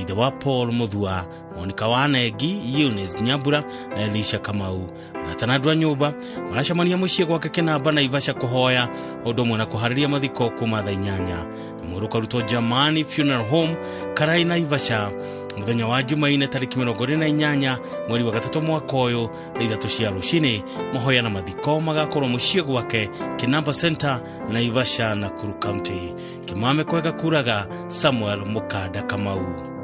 ithe wa Paul Muthua Monica Wanegi Eunice Nyambura na Elisha Kamau Natanadwa nyumba maracamania mucie gwake Kinamba na Ivasha kuhoya udomwe na kuhariria mathiko kuma thaa 8 muruka ruto Jamani Funeral Home Karai na Ivasha muthenya wa Jumaine tariki 28 mweri wa 3 mwaka uyu thaa 3 cia rucini mahoya na mathiko magakorwo mucie gwake Kinamba Center na Ivasha na Nakuru County. Kimame kwega kuraga Samuel Mukada Kamau.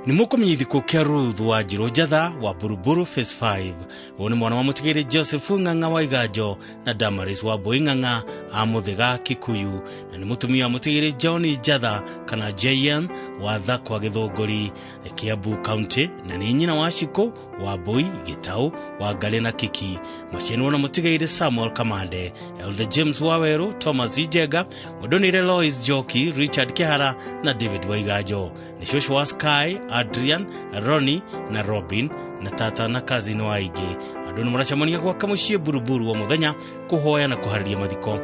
Nimukumenyithio ko kya Ruth wa Njiro Njatha wa Buruburu Phase 5 wone mwana wa mutigire Joseph Ng'ang'a wa Iganjo na Damaris wa Boing'ang'a a Muthiga Kikuyu na ni mutumia wa mutigire John Njatha kana JN wa Thakwa Githongori Kiambu County na ni nyina wa Shiko wa Boi Gitau wa Ngare na Kiki machenwo na mutigire Samuel Kamande Elder James Waweru Thomas Ijega Odonire Lois Joki Richard Kihara na David wa Iganjo ni shosho wa Sky Adrian, Ronnie na Robin na tata na kazi no aige andũ maracamania gwa kamucie Buruburu wa muthenya kuhoya na kuhariria mathiko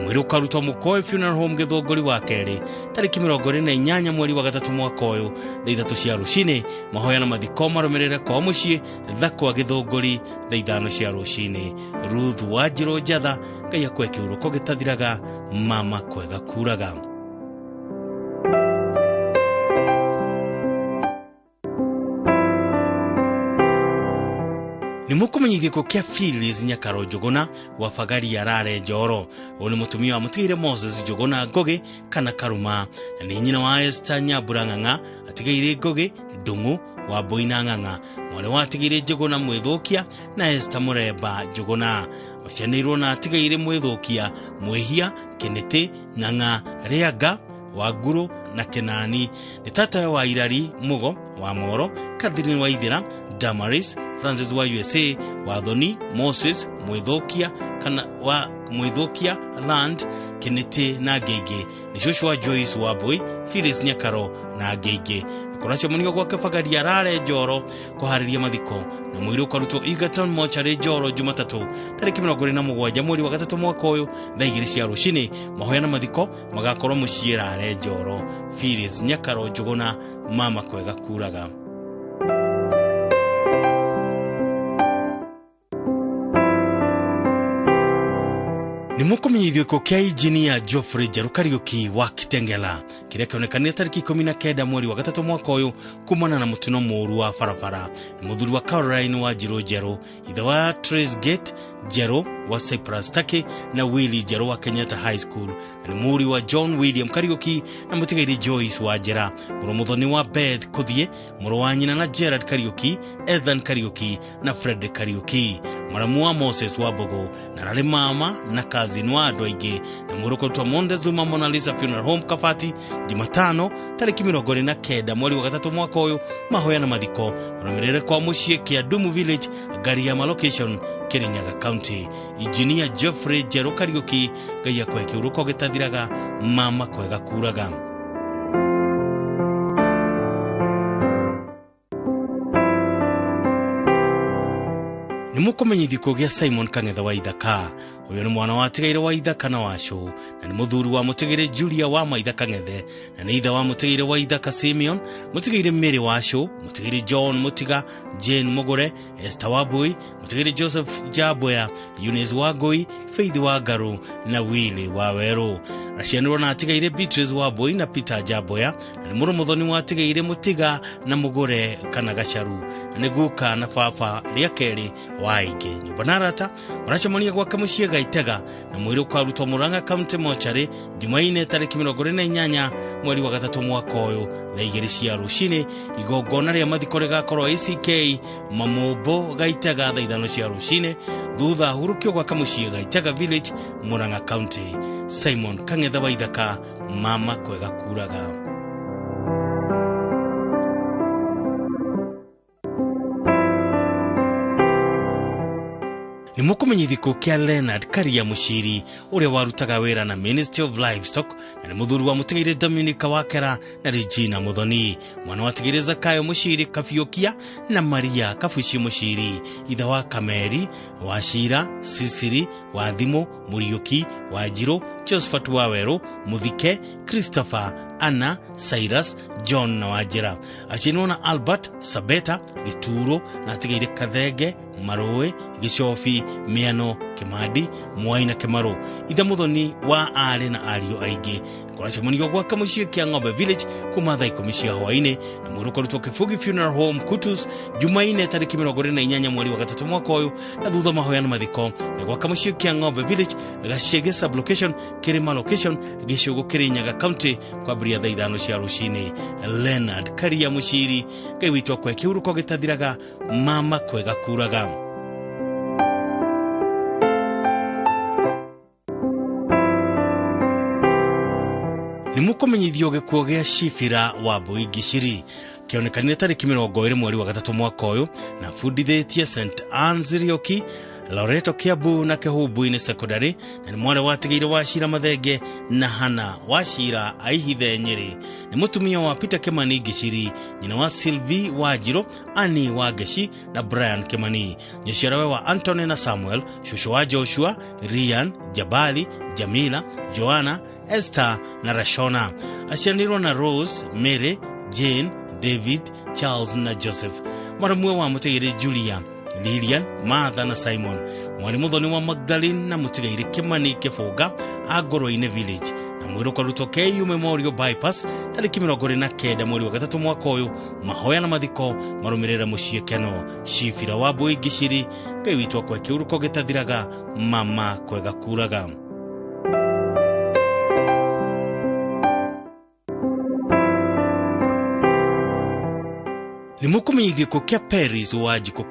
mwiri ukarutwo Mukoe Funeral Home Githongori wa Keri tariki 28 mweri wa 3 mwaka uyu thaa 3 cia rucini mahoya na mathiko marumirire kwa mucie Thakwa Githongori thaa 5 cia rucini. Ruth wa Njiro Njatha Ngai akwe kiuruko gitathiraga mama kwega kuraga. Nimukumenyithio ko kya Phyllis Nyakaro Njuguna wa Fagari arare Njoro oni mutumia wa mutigire Moses Njuguna Ngoge kana Karuma na ni nyina wa Esther Nyambura Ng'ang'a atigire Ngoge Ndungu wa Boina Ng'ang'a mwana wa atigire Njuguna Mwithukia na Esther Muremba Njuguna wacianirwo na atigire Mwithukia Mwihia Kinete Ng'ang'a Rianga wa Nguru na Kenani ni tata wa Irari Mugo wa Moro Catherine wa Ithira Damaris Francis wa USA wa Thoni Moses Mwithukia kana wa Mwithukia Land Kinete na Gege ni shosho wa Joyce wa Boy Phyllis Nyakaro na Gege kuracemania gwa Fagari arare Njoro kuhariria mathiko na mwiri ukarutwo Egerton Mochari Njoro Jumatatu tariki 27 mweri wa 3 mwaka uyu thaa 2 cia rucini mahoya na mathiko magakorwo mucie arare Njoro. Phyllis Nyakaro Njuguna mama kwega kuraga. Ni mukumenyithio ko kia engineer Geoffrey Njeru Kariuki wa Kitengela kiria kionekania tariki 19 mweri wa gatatu mwaka uyu kumana na mutino muru wa barabara. Ni muthuri wa Caroline wa Njeru ithe wa Trace Gate Njeru wa Cyprus Taki na Willie Njeru wa Kenyatta High School, na ni muri wa John William Kariuki na mutigairi Joyce wa Njera, muthoni wa Beth Kuthie, muru wa nyina na Gerard Kariuki, Ethan Kariuki na Fred Kariuki, maramu wa Moses wa Bogo na rari mama na cousin wa andu aingi, na muruko twa Montezuma Mona Lisa Funeral Home Kabati Jumatano tariki 29 mweri wa gatatu mwaka uyu, mahoya na mathiko marumirire kwa mucie kia Dumu Village, Gariama location, Kirinyaga County. Engineer Geoffrey Njeru Kariuki gaya kwa kiuruko gitathiraga mama kwega kuraga. Ni mukumenyithio ko gia Simon Kang'ethe wa Ithaka. Uyu ni mwana wa tigaire wa Ithaka na Washu, na ni muthuri wa mutigaire Julia wa Maitha Kang'ethe, na ni ithe wa mutigaire wa Ithaka Simeon, mutigaire Mary Washu, mutigaire John Mutiga, Jane Mogore, Esther Wabui, mutigaire Joseph Jaboya, Eunice Wagoi, Faith Wagaru na Willie Waweru. Rashianirwo na tigaire Beatrice Wabui na Peter Jaboya, na ni muthoni wa tigaire Mutiga na Mogore kana Gacharu, na ni guka na papa ria keri waige nyumba narata maracemania gwa kamucie Gaitega, na mwiri ukarutwa Murang'a County Mochari Jumaine tariki 28 mweri wa gatatu mwaka uyu na 2 cia rucini. Igongona ria mathiko rigakorwo ACK Mamombo Gaitega thaa 5 cia rucini thutha hurukio gwa kamucie Gaitega Village, Murang'a County. Simon Kang'ethe wa Ithaka, mama kwega kuraga. Ni mukumenyithio ko kia Leonard Karia Mushiri uria warutaga wira na Ministry of Livestock, na ni muthuri wa mutigaire Dominica Wakera na Regina Muthoni, mwana wa tigaire Zakayo Mushiri Kafiokia na Maria Kafushi Mushiri, ithe wa Kameri Washira Sisiri wa Thimo Muriuki Wajiro Josephat Waweru Muthike Christopher Anna Cyrus John na Wajira, achinwo na Albert Sabeta Gituro na tigaire Kathenge Maroe Gicofi Miano Kimadi Mwaina Kimaro, ithe muthoni wa ari na ario aingi. Kuracemonio gwa kamucie kia Ng'ombe Village kuma thaa 10 cia hwaini, na muruko rutwo Kifugi Funeral Home Kutus Jumaine tariki 28 mweri wa gatatu mwaka uyu, na thutha mahoya na mathiko ni gwa kamucie kia Ng'ombe Village Gacege sub location Kirima location Gicugu Kirinyaga County kwambiria thaa 5 cia rucini. Leonard Karia Mushiri ngai witwa kwa kiuruko gitathiraga mama kwega kuraga. Ni mukumenyithio gikuo gia Shifira wa Bui Gishiri kionekania tariki 20 mweri wa gatatu mwaka uyu, na fundithitie St Anne's Rioki Loreto Kiabu na Kehubu-ini Secondary, na ni mwana wa tigaire Wachira Mathenge na Hana Wachira aihithe Nyeri. Ni mutumia wa Peter Kimani Gishiri, nyina wa Sylvie Wajiro, Ani wa Geshi na Brian Kimani, nyiciarawe wa Anthony na Samuel, shushu wa Joshua, Ryan, Jabali, Jamila, Joanna, Esther na Rashona. Aciarirwo na Rose, Mary, Jane, David, Charles na Joseph. Maramwe wa mutigaire Julia, Lilian, Martha na Simon. Mwari muthoni wa Magdalene na mutigaire Kimani Kifuga Agoro-ini Village, na mwiro kwa ruto KU Memorial Bypass tariki 29 mweri wa gatatu mwaka uyu, mahoya na mathiko marumirire mucie Keno. Shifira wa Bui Gishiri ngai witwa kwa kiuruko gitathiraga mama kwega kuraga. Ni mukumenyithio ko kia Paris wa Jiko